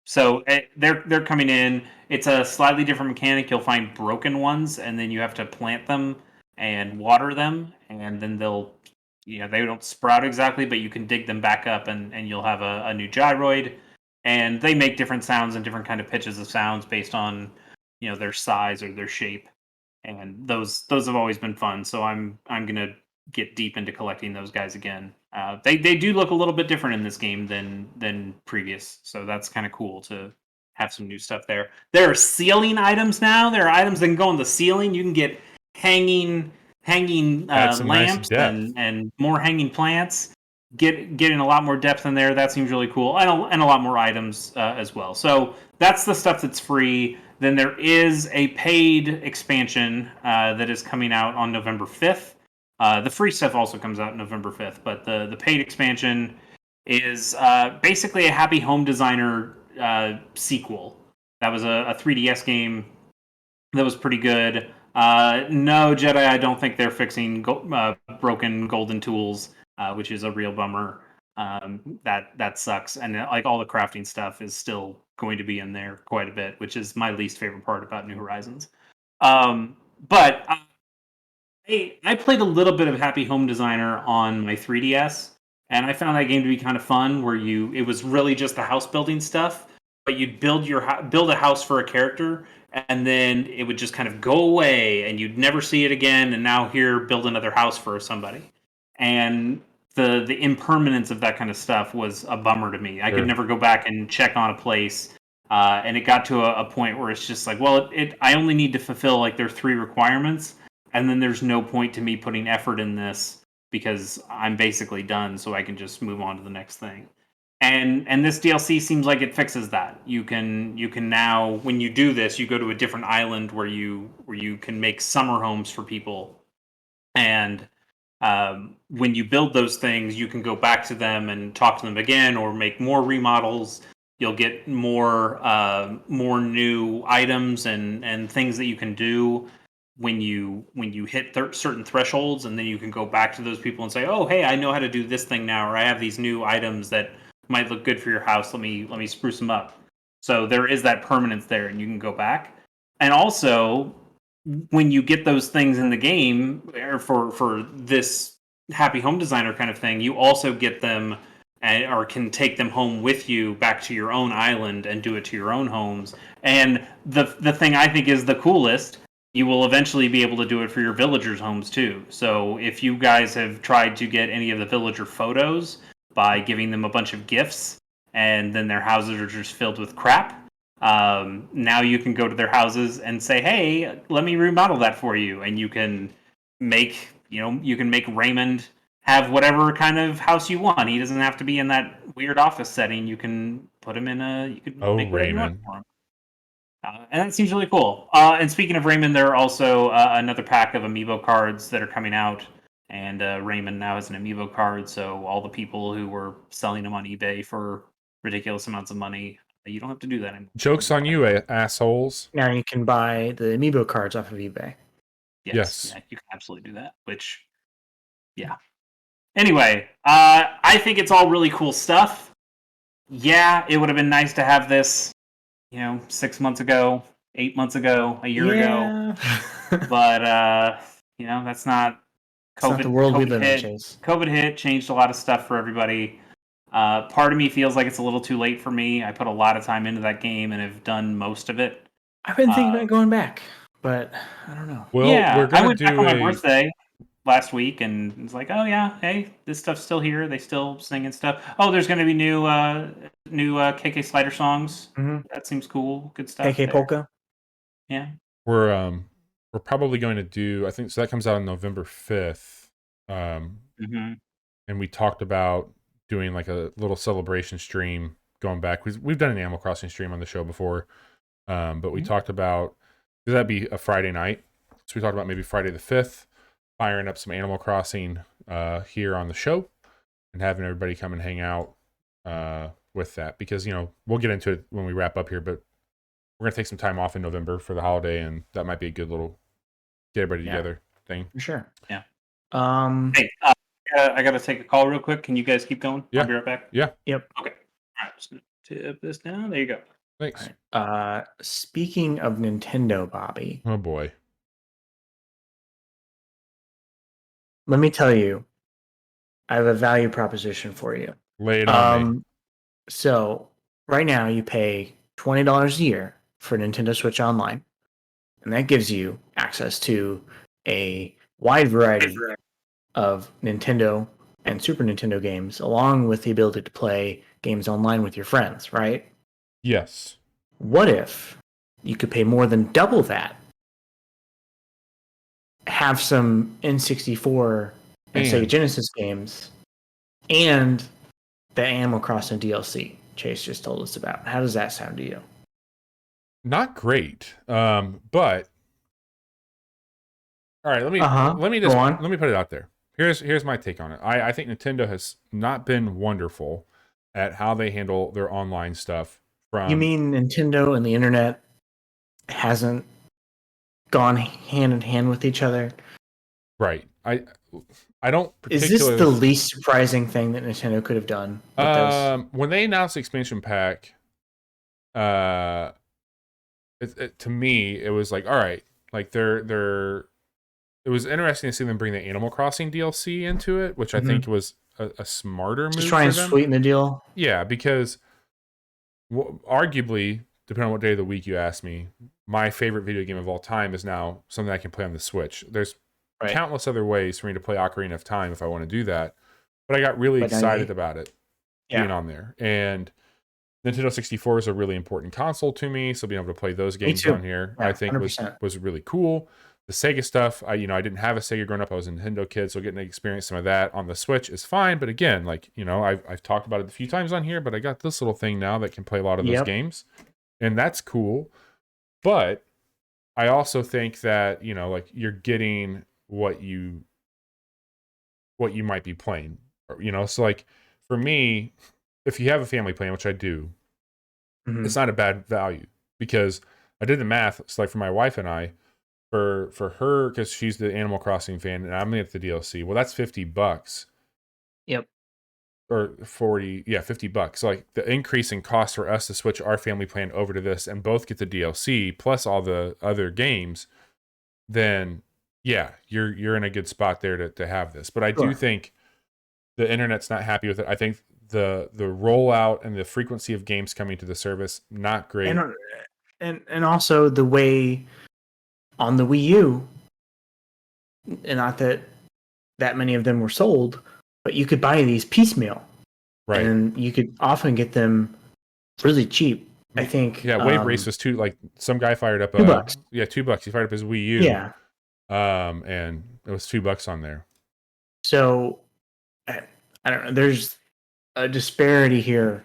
So they're coming in. It's a slightly different mechanic. You'll find broken ones, and then you have to plant them and water them, and then they don't sprout exactly, but you can dig them back up, and you'll have a new gyroid. And they make different sounds and different kind of pitches of sounds based on their size or their shape. And those have always been fun. So I'm gonna get deep into collecting those guys again. They do look a little bit different in this game than previous, so that's kind of cool to have some new stuff there. There are ceiling items now. There are items that can go on the ceiling. You can get hanging Add some nice lamps depth. and more hanging plants. Getting a lot more depth in there. That seems really cool, and a lot more items as well. So that's the stuff that's free. Then there is a paid expansion that is coming out on November 5th. The free stuff also comes out November 5th, but the paid expansion is basically a Happy Home Designer sequel. That was a 3DS game that was pretty good. No, Jedi, I don't think they're fixing broken golden tools, which is a real bummer. That sucks. And like all the crafting stuff is still going to be in there quite a bit, which is my least favorite part about New Horizons. But I played a little bit of Happy Home Designer on my 3DS, and I found that game to be kind of fun. Where it was really just the house building stuff, but you'd build a house for a character, and then it would just kind of go away, and you'd never see it again. And now here, build another house for somebody, and the impermanence of that kind of stuff was a bummer to me. I could never go back and check on a place. And it got to a point where it's just like, well, I only need to fulfill like their 3 requirements, and then there's no point to me putting effort in this because I'm basically done, so I can just move on to the next thing. And this DLC seems like it fixes that. You can now, when you do this, you go to a different island where you can make summer homes for people, and when you build those things, you can go back to them and talk to them again, or make more remodels. You'll get more new items and things that you can do when you hit certain thresholds, and then you can go back to those people and say, "Oh, hey, I know how to do this thing now," or "I have these new items that might look good for your house. Let me spruce them up." So there is that permanence there, and you can go back. And also, when you get those things in the game, or for this happy home designer kind of thing, you also get them or can take them home with you back to your own island and do it to your own homes. And the thing I think is the coolest, you will eventually be able to do it for your villagers' homes too. So if you guys have tried to get any of the villager photos by giving them a bunch of gifts, and then their houses are just filled with crap, now you can go to their houses and say, "Hey, let me remodel that for you," and you can make Raymond have whatever kind of house you want. He doesn't have to be in that weird office setting. You can put him in make whatever you want for him. And that seems really cool. And speaking of Raymond, there are also another pack of amiibo cards that are coming out. And Raymond now has an amiibo card, so all the people who were selling them on eBay for ridiculous amounts of money, you don't have to do that anymore. Joke's on you, assholes. Now you can buy the amiibo cards off of eBay. Yes. Yeah, you can absolutely do that. Which, yeah. Anyway, I think it's all really cool stuff. Yeah, it would have been nice to have this, 6 months ago, 8 months ago, a year ago. But that's not. It's not the world we live in, Chase. COVID hit, changed a lot of stuff for everybody. Part of me feels like it's a little too late for me. I put a lot of time into that game and have done most of it. I've been thinking about going back, but I don't know. Well, yeah, I went back on my birthday last week, and it's like, oh yeah, hey, this stuff's still here. They still sing and stuff. Oh, there's going to be new KK Slider songs. Mm-hmm. That seems cool. Good stuff. KK Polka. Yeah. We're probably going to do, I think, so that comes out on November 5th. And we talked about doing like a little celebration stream going back. We've done an Animal Crossing stream on the show before. But we talked about, that'd be a Friday night. So we talked about maybe Friday the 5th, firing up some Animal Crossing here on the show and having everybody come and hang out with that. Because, we'll get into it when we wrap up here, but we're going to take some time off in November for the holiday, and that might be a good little get everybody together thing. For sure. Yeah. Hey, I got to take a call real quick. Can you guys keep going? Yeah. I'll be right back. Yeah. Yep. Okay. All right. Just going to tip this down. There you go. Thanks. Right. Speaking of Nintendo, Bobby. Oh, boy. Let me tell you, I have a value proposition for you. Lay it on me. So, right now, you pay $20 a year for Nintendo Switch Online, and that gives you access to a wide variety of Nintendo and Super Nintendo games, along with the ability to play games online with your friends, right? Yes. What if you could pay more than double that, have some N64 and Sega Genesis games, and the Animal Crossing DLC Chase just told us about? How does that sound to you? Not great. But all right, let me put it out there. Here's my take on it. I think Nintendo has not been wonderful at how they handle their online stuff. You mean Nintendo and the internet hasn't gone hand in hand with each other? Right. I don't particularly... Is this the least surprising thing that Nintendo could have done? When they announced the expansion pack, to me, it was like, all right, like it was interesting to see them bring the Animal Crossing DLC into it, which I think was a smarter move. Just try and sweeten the deal. Yeah, because arguably, depending on what day of the week you ask me, my favorite video game of all time is now something I can play on the Switch. There's countless other ways for me to play Ocarina of Time if I want to do that, but I got really excited about it being on there. And Nintendo 64 is a really important console to me, so being able to play those games on here, I think was really cool. The Sega stuff, I didn't have a Sega growing up. I was a Nintendo kid, so getting to experience some of that on the Switch is fine. But again, like, I've talked about it a few times on here, but I got this little thing now that can play a lot of those games, and that's cool. But I also think that, like, you're getting what you might be playing, so like for me, if you have a family plan, which I do, it's not a bad value, because I did the math. It's like for my wife and I, for her, because she's the Animal Crossing fan and I'm at the DLC. Well, that's $50. Yep. Or 40, yeah, $50. So like the increase in cost for us to switch our family plan over to this and both get the DLC plus all the other games, then yeah, you're in a good spot there to have this. But I do think the internet's not happy with it. I think the rollout and the frequency of games coming to the service, not great. And also the way on the Wii U, and not that many of them were sold, but you could buy these piecemeal, right? And you could often get them really cheap. I think. Yeah, Wave Race was some guy fired up $2. Yeah, $2. He fired up his Wii U. Yeah. And it was $2 on there. So I don't know. There's a disparity here,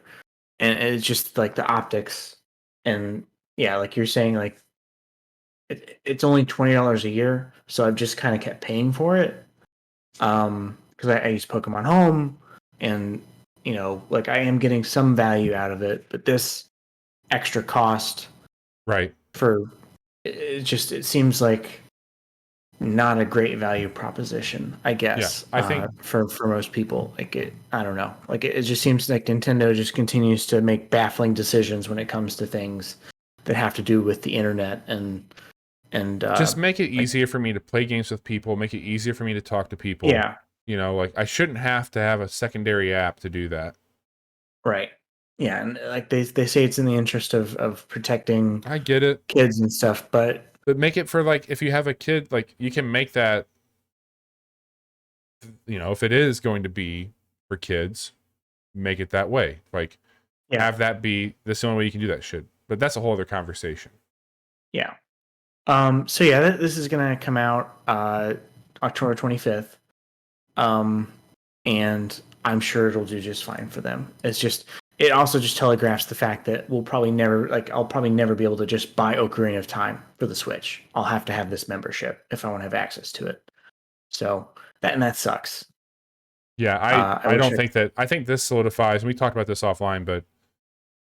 and it's just like the optics, and yeah, like you're saying, like it's only $20 a year, so I've just kind of kept paying for it, because I use Pokemon Home, and like I am getting some value out of it, but this extra cost, right, for it seems like not a great value proposition, I guess. Yeah, I think for most people, I don't know. Like it just seems like Nintendo just continues to make baffling decisions when it comes to things that have to do with the internet and just make it easier for me to play games with people, make it easier for me to talk to people. Yeah. Like I shouldn't have to have a secondary app to do that. Right. Yeah, and like they say it's in the interest of protecting, I get it, kids and stuff, but make it for, like, if you have a kid, like you can make that, if it is going to be for kids, make it that way. Like have that be the only way you can do that shit. But that's a whole other conversation. Yeah. So yeah, this is gonna come out October 25th. And I'm sure it'll do just fine for them. It also just telegraphs the fact that I'll probably never be able to just buy Ocarina of Time for the Switch. I'll have to have this membership if I want to have access to it. So that sucks. Yeah, I think this solidifies, and we talked about this offline, but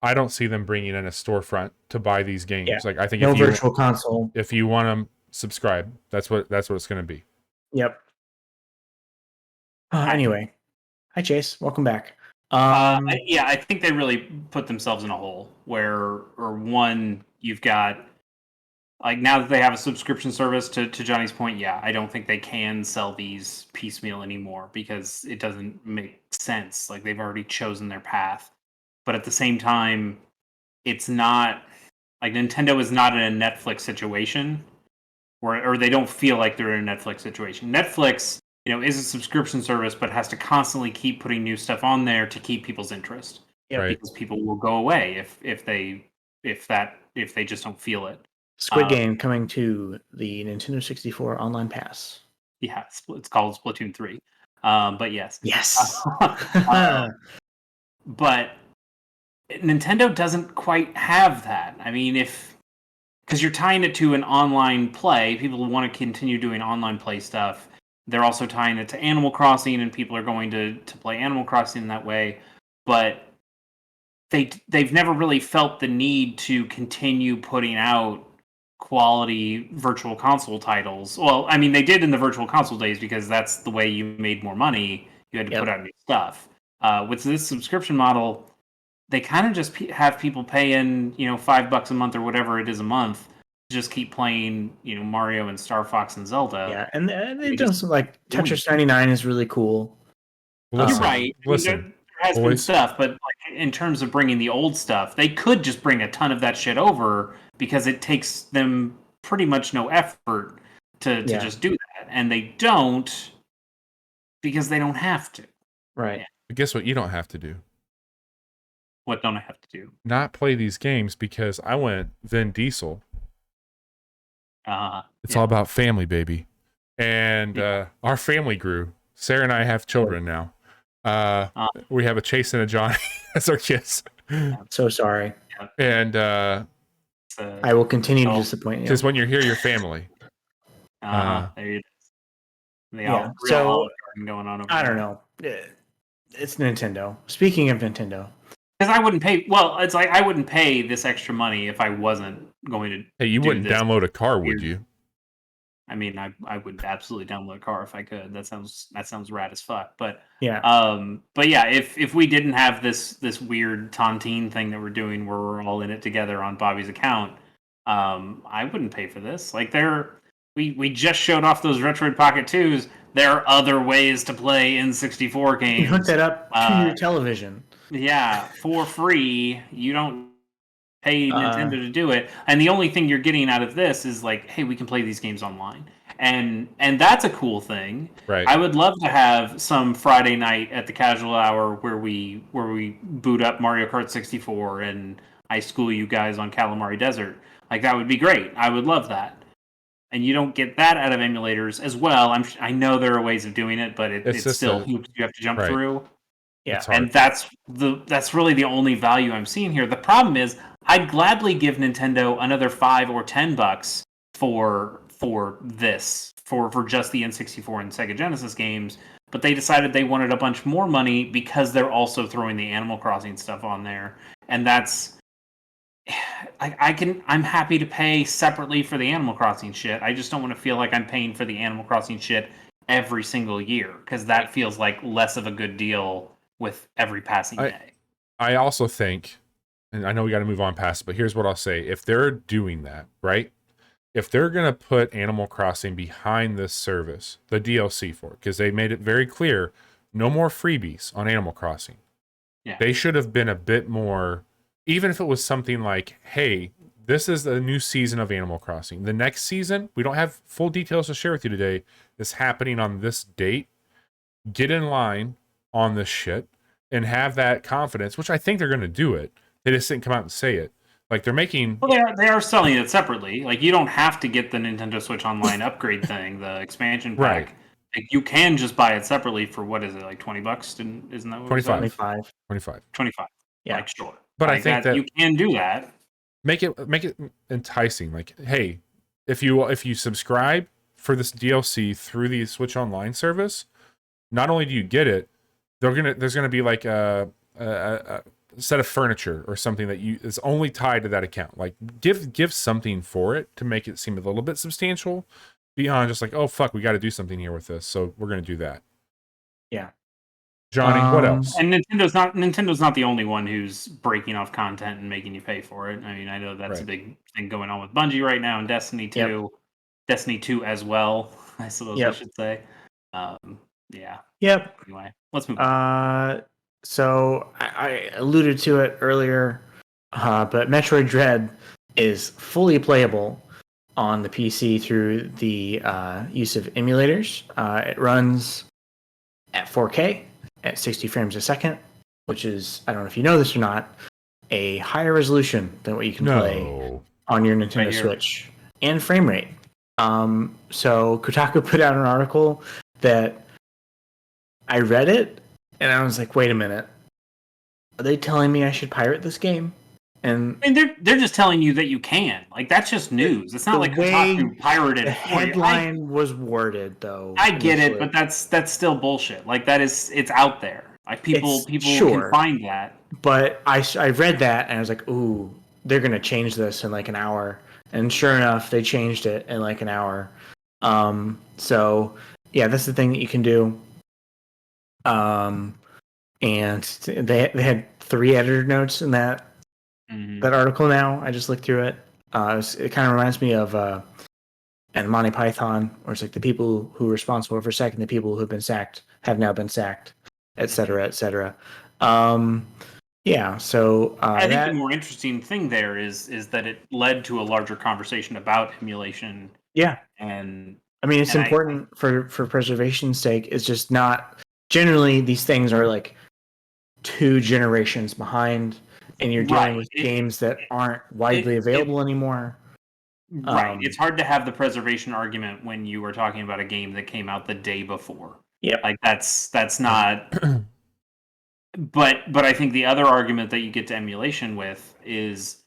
I don't see them bringing in a storefront to buy these games. Yeah. Like I think virtual console. If you want them, subscribe. That's what it's going to be. Yep. Anyway, hi Chase, welcome back. I think they really put themselves in a hole where, or one, you've got, like, now that they have a subscription service, to Johnny's point, yeah, I don't think they can sell these piecemeal anymore because it doesn't make sense. Like, they've already chosen their path. But at the same time, it's not, like, Nintendo is not in a Netflix situation, or they don't feel like they're in a Netflix situation. Netflix, is a subscription service, but has to constantly keep putting new stuff on there to keep people's interest. Yeah, right. Because people will go away if they just don't feel it. Squid Game coming to the Nintendo 64 Online Pass. Yeah, it's called Splatoon 3. But yes. Yes. But Nintendo doesn't quite have that. I mean, because you're tying it to an online play, people want to continue doing online play stuff. They're also tying it to Animal Crossing, and people are going to play Animal Crossing in that way. But they've never really felt the need to continue putting out quality virtual console titles. Well, I mean, they did in the virtual console days because that's the way you made more money. You had to put out new stuff. With this subscription model, they kind of just have people pay in, $5 a month or whatever it is a month, just keep playing, Mario and Star Fox and Zelda. Yeah, and they've done some, like, Tetris 99 is really cool. You're right. There has been stuff, but like, in terms of bringing the old stuff, they could just bring a ton of that shit over because it takes them pretty much no effort to just do that. And they don't because they don't have to. Right. But guess what you don't have to do? What don't I have to do? Not play these games, because I went Vin Diesel. It's all about family, baby. And our family grew. Sarah and I have children now. We have a Chase and a Johnny as our kids. I'm so sorry. And I will continue to disappoint you. Because when you're here, you're family. There you go. Yeah. So going on over I don't know. It's Nintendo. Speaking of Nintendo, because I wouldn't pay. Well, it's like I wouldn't pay this extra money if I wasn't going to. Hey, you wouldn't download a car, would you? I mean, I would absolutely download a car if I could. That sounds rad as fuck. But yeah, but yeah, if we didn't have this weird tontine thing that we're doing, where we're all in it together on Bobby's account, I wouldn't pay for this. Like we just showed off those Retroid Pocket 2s. There are other ways to play N64 games. You hook that up to your television. Yeah, for free. You don't pay Nintendo to do it, and the only thing you're getting out of this is like, hey, we can play these games online, and that's a cool thing. Right. I would love to have some Friday night at the casual hour where we boot up Mario Kart 64 and I school you guys on Calamari Desert. Like that would be great. I would love that. And you don't get that out of emulators as well. I know there are ways of doing it, but it's still hoops you have to jump through. Yeah, and that's really the only value I'm seeing here. The problem is, I'd gladly give Nintendo another $5 or $10 for this for just the N64 and Sega Genesis games, but they decided they wanted a bunch more money because they're also throwing the Animal Crossing stuff on there, and that's. I'm happy to pay separately for the Animal Crossing shit. I just don't want to feel like I'm paying for the Animal Crossing shit every single year, because that feels like less of a good deal with every passing day. I also think, and I know we got to move on past it, but here's what I'll say. If they're doing that, right? If they're going to put Animal Crossing behind this service, the DLC for it, because they made it very clear, no more freebies on Animal Crossing. Yeah. They should have been a bit more, even if it was something like, hey, this is the new season of Animal Crossing. The next season, we don't have full details to share with you today, is happening on this date. Get in line on this shit and have that confidence, which I think they're going to do it. They just didn't come out and say it. Like they're making. Well, they are selling it separately. Like you don't have to get the Nintendo Switch Online upgrade thing, the expansion pack. Right. Like, you can just buy it separately for what is it, like $20? Isn't that what 25. 25. 25. Yeah. Like sure. But like I think that you can do that. Make it enticing. Like, hey, if you subscribe for this DLC through the Switch Online service, not only do you get it, there's gonna be like a set of furniture or something that is only tied to that account. Like give something for it to make it seem a little bit substantial beyond just like, oh fuck, we got to do something here with this, so we're gonna do that. Yeah. Johnny, what else? And Nintendo's not the only one who's breaking off content and making you pay for it. I mean, I know that's a big thing going on with Bungie right now and Destiny 2. Yep. Destiny 2 as well, I suppose I should say. Yeah. Yep. Anyway, let's move on. So I alluded to it earlier, but Metroid Dread is fully playable on the PC through the use of emulators. It runs at 4K at 60 frames a second, which is, I don't know if you know this or not, a higher resolution than what you can play on your Nintendo Switch, and frame rate. So Kotaku put out an article that I read it, and I was like, wait a minute. Are they telling me I should pirate this game? And I mean, they're just telling you that you can. Like, that's just news. It's not like Kotaku pirated the headline was worded, though. I get it, but that's still bullshit. Like, it's out there. Like, people can find that. But I read that, and I was like, ooh, they're going to change this in like an hour. And sure enough, they changed it in like an hour. So, yeah, that's the thing that you can do. And they had 3 editor notes in that article now. I just looked through it. It kind of reminds me of and Monty Python, where it's like the people who are responsible for sacking the people who have been sacked have now been sacked, et cetera, et cetera. Yeah, so I think the more interesting thing there is that it led to a larger conversation about emulation. Yeah, and I mean it's important for preservation's sake. It's just not generally these things are like 2 generations behind, and you're dealing with games that aren't widely available anymore. Right. It's hard to have the preservation argument when you were talking about a game that came out the day before. Yep. Like that's not. But I think the other argument that you get to emulation with is,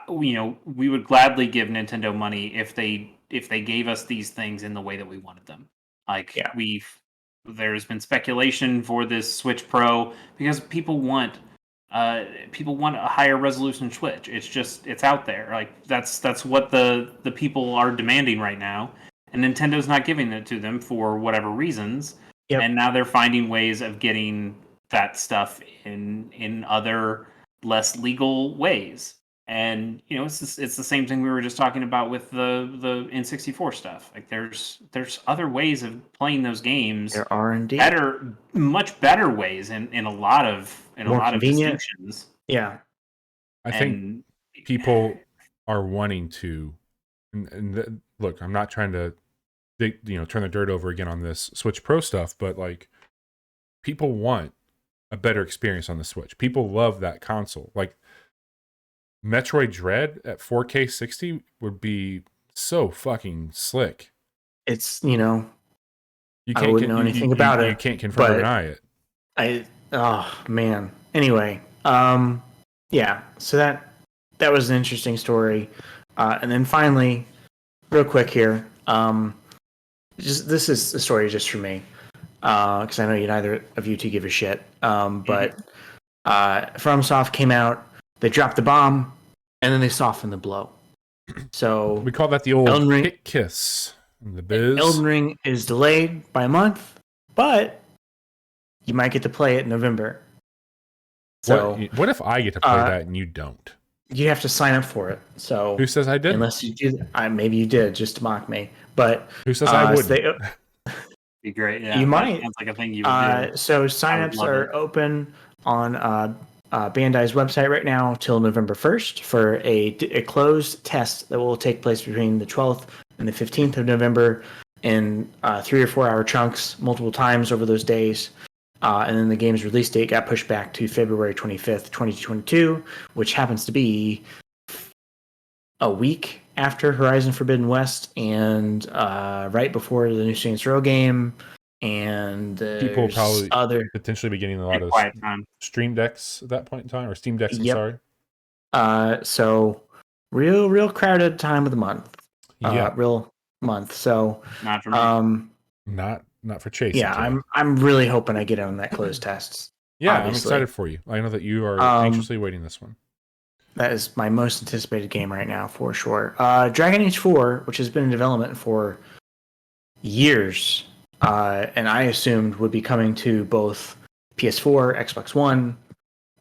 we would gladly give Nintendo money if they gave us these things in the way that we wanted them. Like there's been speculation for this Switch Pro because people want a higher resolution Switch. It's out there. Like that's what the people are demanding right now, and Nintendo's not giving it to them for whatever reasons. Yep. And now they're finding ways of getting that stuff in other less legal ways. And it's the same thing we were just talking about with the N64 stuff. Like there's other ways of playing those games. There are indeed much better ways in a lot of distinctions. Yeah, I think people are wanting to. And look, I'm not trying to turn the dirt over again on this Switch Pro stuff, but like people want a better experience on the Switch. People love that console. Like Metroid Dread at 4K 60 would be so fucking slick. It's you can't I wouldn't know anything about it. You can't confirm or deny it. Oh man. Anyway, yeah. So that was an interesting story, and then finally, real quick here, this is a story just for me, because I know neither of you two give a shit. But FromSoft came out, they dropped the bomb, and then they softened the blow. So we call that the old hit kiss in the biz. Elden Ring is delayed by a month, but you might get to play it in November. So what if I get to play that and you don't? You have to sign up for it. So who says I did? Unless you did, maybe you did just to mock me. But who says I wouldn't? Be great. Yeah, you might. Sounds like a thing you would do. So signups are open on Bandai's website right now till November 1st for a closed test that will take place between the 12th and the 15th of November in 3 or 4 hour chunks, multiple times over those days. And then the game's release date got pushed back to February 25th, 2022, which happens to be a week after Horizon Forbidden West and right before the new Saints Row game. And people will probably potentially be getting a lot of Stream Decks at that point in time, or Steam Decks, I'm sorry. So real crowded time of the month. Yeah. Real month. So not for me. Not for Chase. Yeah, I'm really hoping I get on that closed test. Yeah, obviously. I'm excited for you. I know that you are anxiously waiting this one. That is my most anticipated game right now, for sure. Dragon Age 4, which has been in development for years, and I assumed would be coming to both PS4, Xbox One,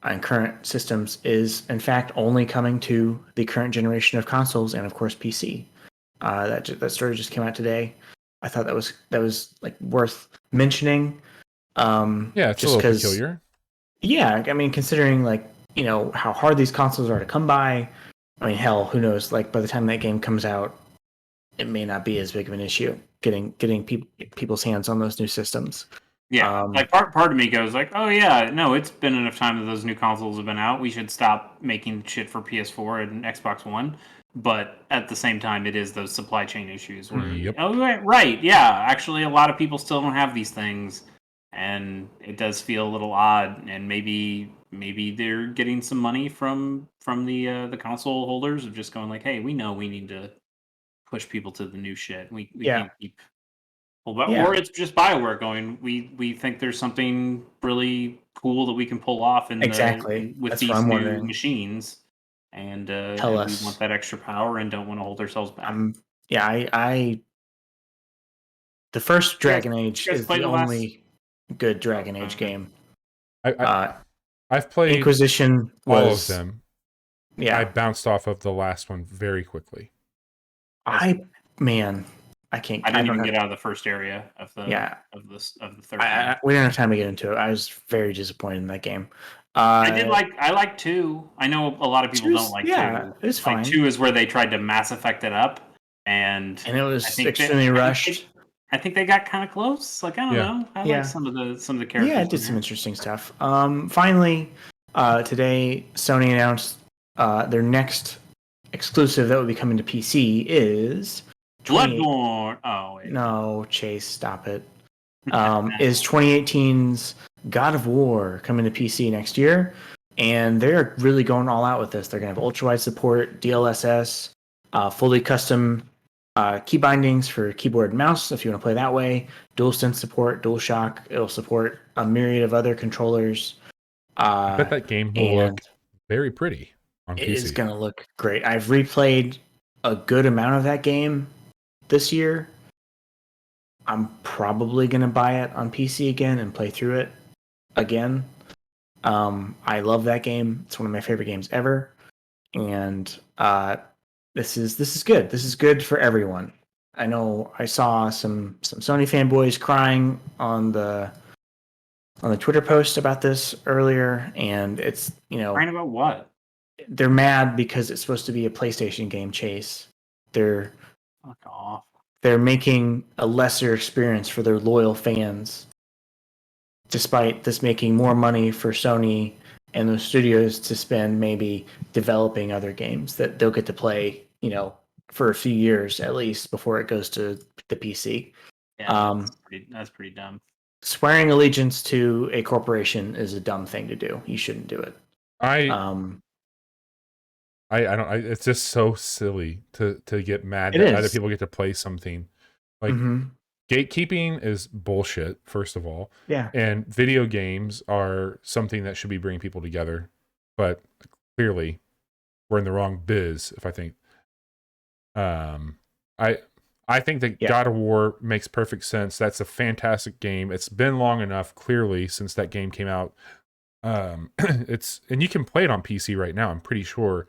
and current systems, is in fact only coming to the current generation of consoles and of course PC. That story just came out today. I thought that was like worth mentioning. Yeah, it's just a little peculiar. Yeah, I mean, considering how hard these consoles are to come by. I mean, hell, who knows? Like by the time that game comes out, it may not be as big of an issue getting people's hands on those new systems. Yeah, like part of me goes like, oh yeah, no, it's been enough time that those new consoles have been out. We should stop making shit for PS4 and Xbox One. But at the same time, it is those supply chain issues where, right, yeah, actually a lot of people still don't have these things, and it does feel a little odd, and maybe they're getting some money from the console holders of just going like, hey, we know we need to push people to the new shit. We can't keep... Or it's just BioWare going, we think there's something really cool that we can pull off with That's these new machines. And we want that extra power and don't want to hold ourselves back. The first Dragon Age is the only good Dragon Age game. I've played Inquisition all of them. Yeah, I bounced off of the last one very quickly. I can't. I didn't even get out of the first area of the third. We didn't have time to get into it. I was very disappointed in that game. I like 2. I know a lot of people don't like 2. Yeah, it's fine. 2 is where they tried to Mass Effect it up, and it was extremely rushed. I think they got kind of close. Like I don't know. I like some of the characters. Yeah, it did some interesting stuff. Finally, today Sony announced their next exclusive that will be coming to PC is Bloodborne. Oh, wait. No, Chase, stop it. Is 2018's God of War coming to PC next year? And they're really going all out with this. They're going to have ultra-wide support, DLSS, fully custom key bindings for keyboard and mouse if you want to play that way. DualSense support, DualShock. It'll support a myriad of other controllers. I bet that game will look very pretty on PC. It is going to look great. I've replayed a good amount of that game this year. I'm probably going to buy it on PC again and play through it again. I love that game. It's one of my favorite games ever. And this is good. This is good for everyone. I know I saw some Sony fanboys crying on the Twitter post about this earlier, and it's, crying about what? They're mad because it's supposed to be a PlayStation game, Chase. Fuck off. They're making a lesser experience for their loyal fans, despite this making more money for Sony and those studios to spend maybe developing other games that they'll get to play, for a few years at least before it goes to the PC. Yeah, that's pretty dumb. Swearing allegiance to a corporation is a dumb thing to do. You shouldn't do it. I don't. It's just so silly to get mad that other people get to play something. Like gatekeeping is bullshit. First of all, yeah. And video games are something that should be bringing people together, but clearly we're in the wrong biz. If I think, I think that God of War makes perfect sense. That's a fantastic game. It's been long enough, clearly, since that game came out. And you can play it on PC right now. I'm pretty sure.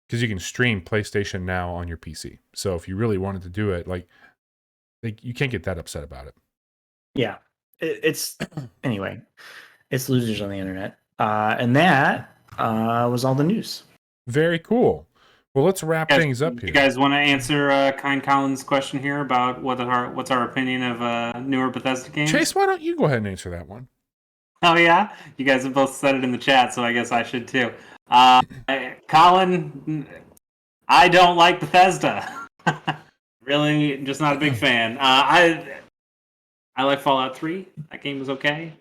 Because you can stream PlayStation Now on your PC. So if you really wanted to do it, like you can't get that upset about it. Yeah. It's anyway, it's losers on the internet. And that was all the news. Very cool. Well, let's wrap things up here. You guys want to answer Kind Colin's question here about what's our opinion of newer Bethesda games? Chase, why don't you go ahead and answer that one? Oh, yeah? You guys have both said it in the chat, so I guess I should too. Colin, I don't like Bethesda. Really, just not a big fan. I like Fallout 3. That game was okay.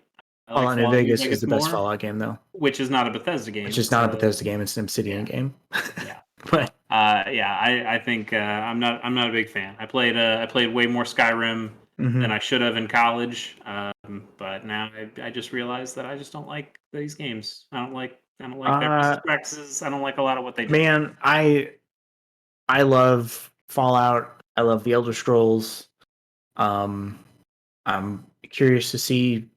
Fallout New Vegas is the best Fallout game, though. Which is not a Bethesda game. Which is not a Bethesda game. It's an Obsidian game. Yeah. But I think I'm not a big fan. I played way more Skyrim than I should have in college. But now I just realized that I just don't like these games. I don't like their practices. I don't like a lot of what they do. Man, I love Fallout. I love the Elder Scrolls. I'm curious to see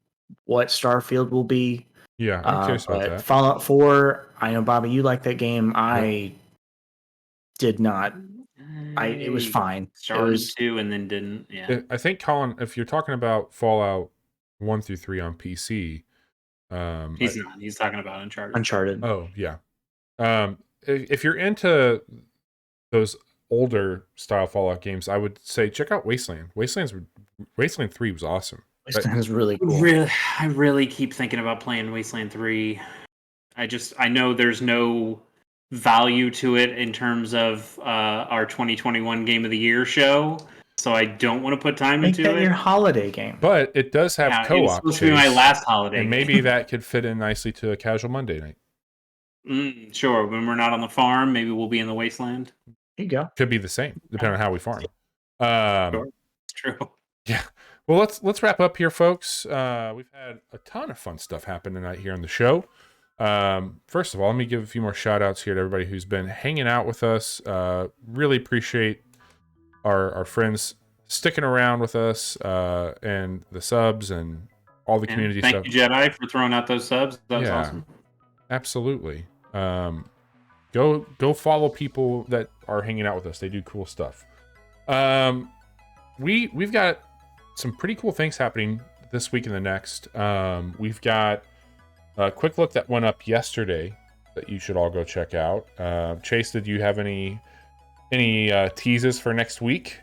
what Starfield will be. Yeah, I'm curious about that. Fallout 4, I know, Bobby, you like that game. I did not. It was fine. Started 2 and then didn't. Yeah. I think, Colin, if you're talking about Fallout 1 through 3 on PC, he's not. He's talking about Uncharted. Uncharted. Oh yeah. If you're into those older style Fallout games, I would say check out Wasteland. Wasteland 3 was awesome. Wasteland was really cool. I really keep thinking about playing Wasteland 3. I know there's no value to it in terms of our 2021 Game of the Year show. So I don't want to put time into it. Your holiday game. But it does have co-op. It's supposed to be my last holiday and maybe that could fit in nicely to a casual Monday night. Sure. When we're not on the farm, maybe we'll be in the wasteland. There you go. Could be the same, depending on how we farm. Sure. It's true. Yeah. Well, let's wrap up here, folks. We've had a ton of fun stuff happen tonight here on the show. First of all, let me give a few more shout outs here to everybody who's been hanging out with us. Really appreciate our friends sticking around with us, and the subs and all the community stuff. Thank you, Jedi, for throwing out those subs. That was awesome. Absolutely. Go follow people that are hanging out with us. They do cool stuff. We've got some pretty cool things happening this week and the next. We've got a quick look that went up yesterday that you should all go check out. Chase, did you have any teases for next week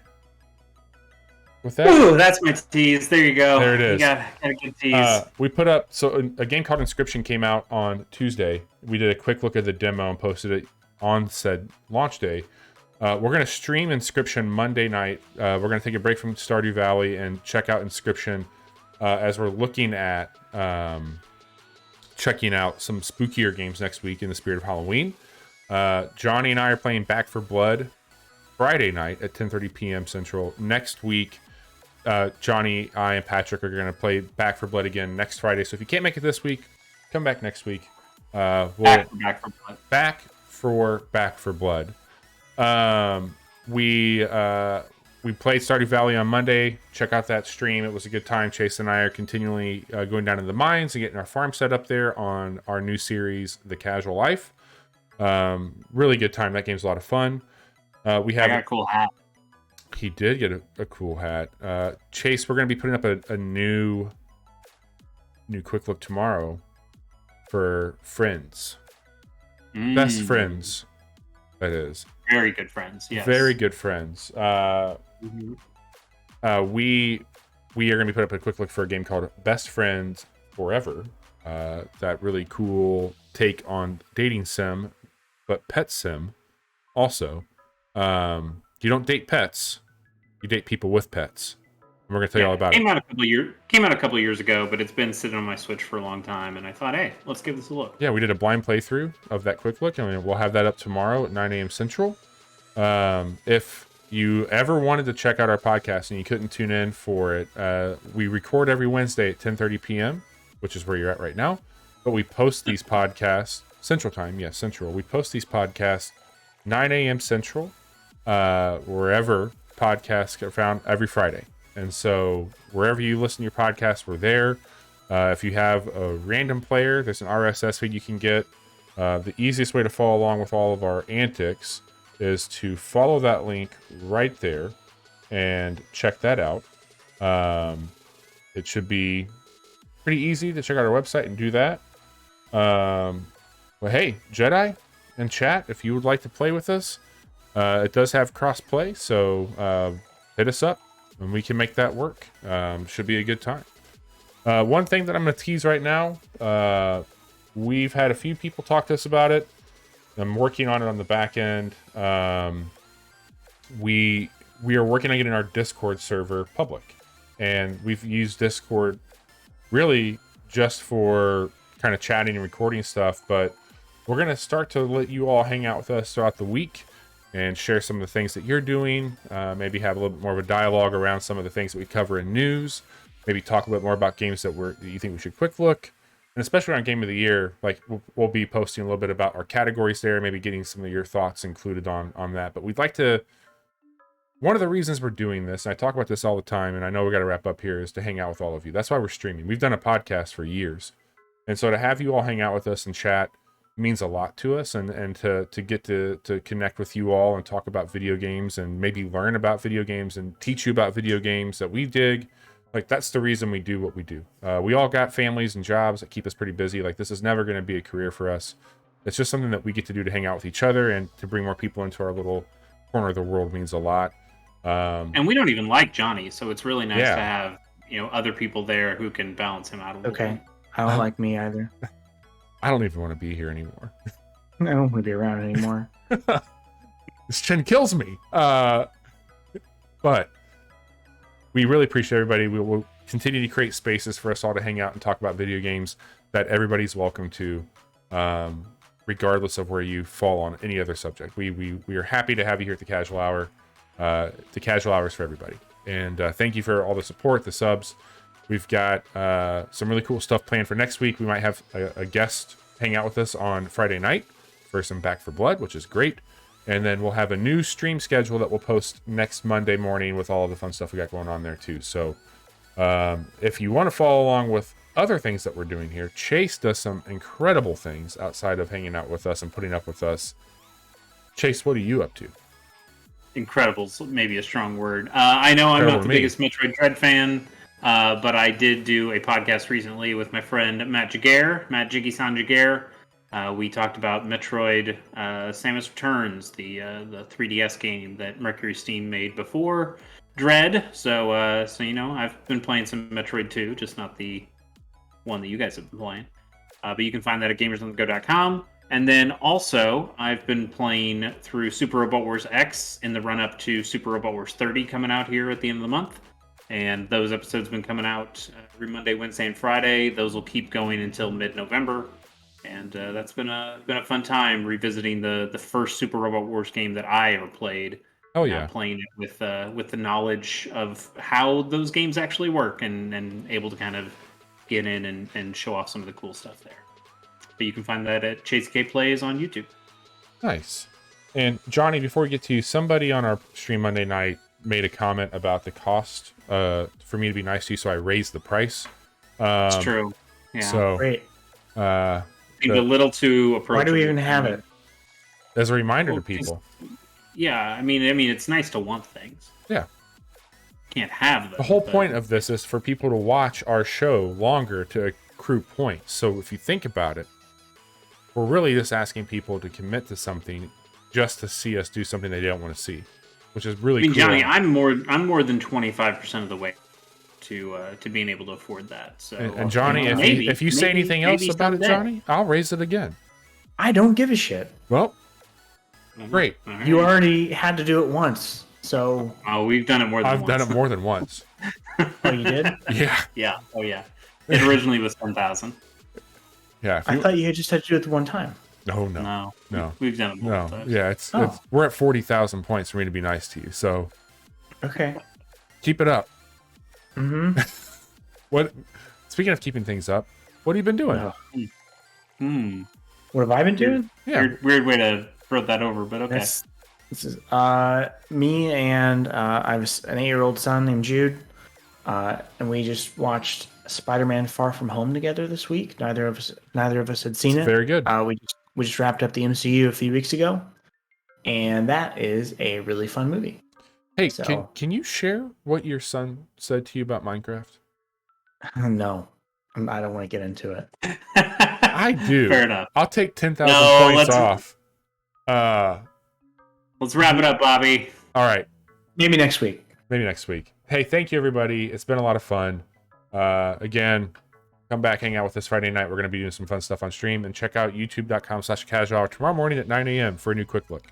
with that? Ooh, that's my tease. There you go. There it is. You got a good tease. We put up, so a game called Inscription came out on Tuesday. We did a quick look at the demo and posted it on said launch day. We're going to stream Inscription Monday night. We're going to take a break from Stardew Valley and check out Inscription as we're looking at checking out some spookier games next week in the spirit of Halloween. Johnny and I are playing Back for Blood Friday night at 10:30 p.m. Central. Next week, Johnny, I, and Patrick are going to play Back for Blood again next Friday. So if you can't make it this week, come back next week. Back for Blood. Back for Blood. We played Stardew Valley on Monday. Check out that stream. It was a good time. Chase and I are continually going down to the mines and getting our farm set up there on our new series, The Casual Life. Really good time. That game's a lot of fun. I got a cool hat. He did get a cool hat. Chase, we're going to be putting up a new quick look tomorrow for Friends. Best Friends, that is. Very good friends, yes. Very good friends. We are going to be putting up a quick look for a game called Best Friends Forever. That really cool take on dating sim, but pet sim also. You don't date pets, you date people with pets. And we're going to tell you all about it. Came out a couple years ago, but it's been sitting on my Switch for a long time, and I thought, hey, let's give this a look. Yeah, we did a blind playthrough of that quick look, and we'll have that up tomorrow at 9 a.m. Central. If you ever wanted to check out our podcast and you couldn't tune in for it, we record every Wednesday at 10:30 p.m., which is where you're at right now. But we post these podcasts Central Time, yes, Central. We post these podcasts 9 a.m. Central, wherever podcasts are found every Friday. And so wherever you listen to your podcast, we're there. If you have a random player, there's an RSS feed you can get. The easiest way to follow along with all of our antics is to follow that link right there and check that out. It should be pretty easy to check out our website and do that. But hey, Jedi and chat, if you would like to play with us, it does have cross-play, so hit us up and we can make that work. Should be a good time. One thing that I'm going to tease right now, we've had a few people talk to us about it. I'm working on it on the back end. We are working on getting our Discord server public, and we've used Discord really just for kind of chatting and recording stuff, but we're going to start to let you all hang out with us throughout the week and share some of the things that you're doing. Maybe have a little bit more of a dialogue around some of the things that we cover in news. Maybe talk a bit more about games that you think we should quick look. And especially on Game of the Year, like we'll be posting a little bit about our categories there, maybe getting some of your thoughts included on that. But we'd like to, one of the reasons we're doing this, and I talk about this all the time, and I know we got to wrap up here, is to hang out with all of you. That's why we're streaming. We've done a podcast for years. And so to have you all hang out with us and chat means a lot to us, and to get to connect with you all and talk about video games and maybe learn about video games and teach you about video games that we dig. Like, that's the reason we do what we do. We all got families and jobs that keep us pretty busy. Like, this is never going to be a career for us. It's just something that we get to do to hang out with each other, and to bring more people into our little corner of the world means a lot. And we don't even like Johnny, so it's really nice to have, other people there who can balance him out a little bit. I don't like me either. I don't even want to be here anymore. I don't want to be around anymore. This chin kills me. But we really appreciate everybody. We will continue to create spaces for us all to hang out and talk about video games that everybody's welcome to, regardless of where you fall on any other subject. We are happy to have you here at the Casual Hour. The Casual Hour is for everybody. And thank you for all the support, the subs. We've got some really cool stuff planned for next week. We might have a guest hang out with us on Friday night for some Back for Blood, which is great. And then we'll have a new stream schedule that we'll post next Monday morning with all of the fun stuff we got going on there too. So if you want to follow along with other things that we're doing here, Chase does some incredible things outside of hanging out with us and putting up with us. Chase, what are you up to? Incredible's maybe a strong word. I know I'm not the biggest Metroid Dread fan, but I did do a podcast recently with my friend Matt Jiggy-san Jaguar. We talked about Metroid Samus Returns, the 3DS game that Mercury Steam made before Dread. So I've been playing some Metroid 2, just not the one that you guys have been playing. But you can find that at gamersonthego.com. And then also, I've been playing through Super Robot Wars X in the run-up to Super Robot Wars 30 coming out here at the end of the month. And those episodes have been coming out every Monday, Wednesday, and Friday. Those will keep going until mid-November. And that's been a fun time revisiting the first Super Robot Wars game that I ever played. Oh yeah, Playing it with the knowledge of how those games actually work, and able to kind of get in and show off some of the cool stuff there. But you can find that at Chase K Plays on YouTube. nice. And Johnny, before we get to you, somebody on our stream Monday night made a comment about the cost for me to be nice to you, so I raised the price. It's true. Yeah. So Great. Seemed a little too approachable. Why do we even have it? as a reminder to people. Yeah, I mean, it's nice to want things. Yeah. Can't have them. The whole but- point of this is for people to watch our show longer to accrue points. So if you think about it, we're really just asking people to commit to something just to see us do something they don't want to see, which is really I mean, cool. Johnny, I'm more than 25% of the way to being able to afford that. So And Johnny, you know, if you say anything else about it, someday. Johnny, I'll raise it again. I don't give a shit. Well, great. All right. You already had to do it once, so Oh, we've done it more than I've once. done it more than once. oh, you did. Yeah. Yeah. Oh, yeah. It originally was 10,000. Yeah. If I you, thought you had just had to do it the one time. no. No. We've done it No. multiple times. Yeah, it's Oh. we're at 40,000 points for me to be nice to you. So Okay. keep it up. Mm-hmm. What? Speaking of keeping things up, what have you been doing? Hmm. What have I been doing? Yeah. Weird way to throw that over, but okay. This is me and I have an 8-year-old son named Jude, and we just watched Spider-Man: Far From Home together this week. Neither of us had seen it. Very good. We just wrapped up the MCU a few weeks ago, and that is a really fun movie. Hey, so- can you share what your son said to you about Minecraft? No, I don't want to get into it. I do. Fair enough. I'll take 10,000 No, points let's- off. Let's wrap it up, Bobby. All right. Maybe next week. Maybe next week. Hey, thank you, everybody. It's been a lot of fun. Again, come back, hang out with us Friday night. We're going to be doing some fun stuff on stream. And check out youtube.com/casual tomorrow morning at 9 a.m. for a new quick look.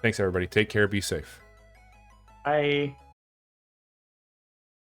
Thanks, everybody. Take care. Be safe. Bye.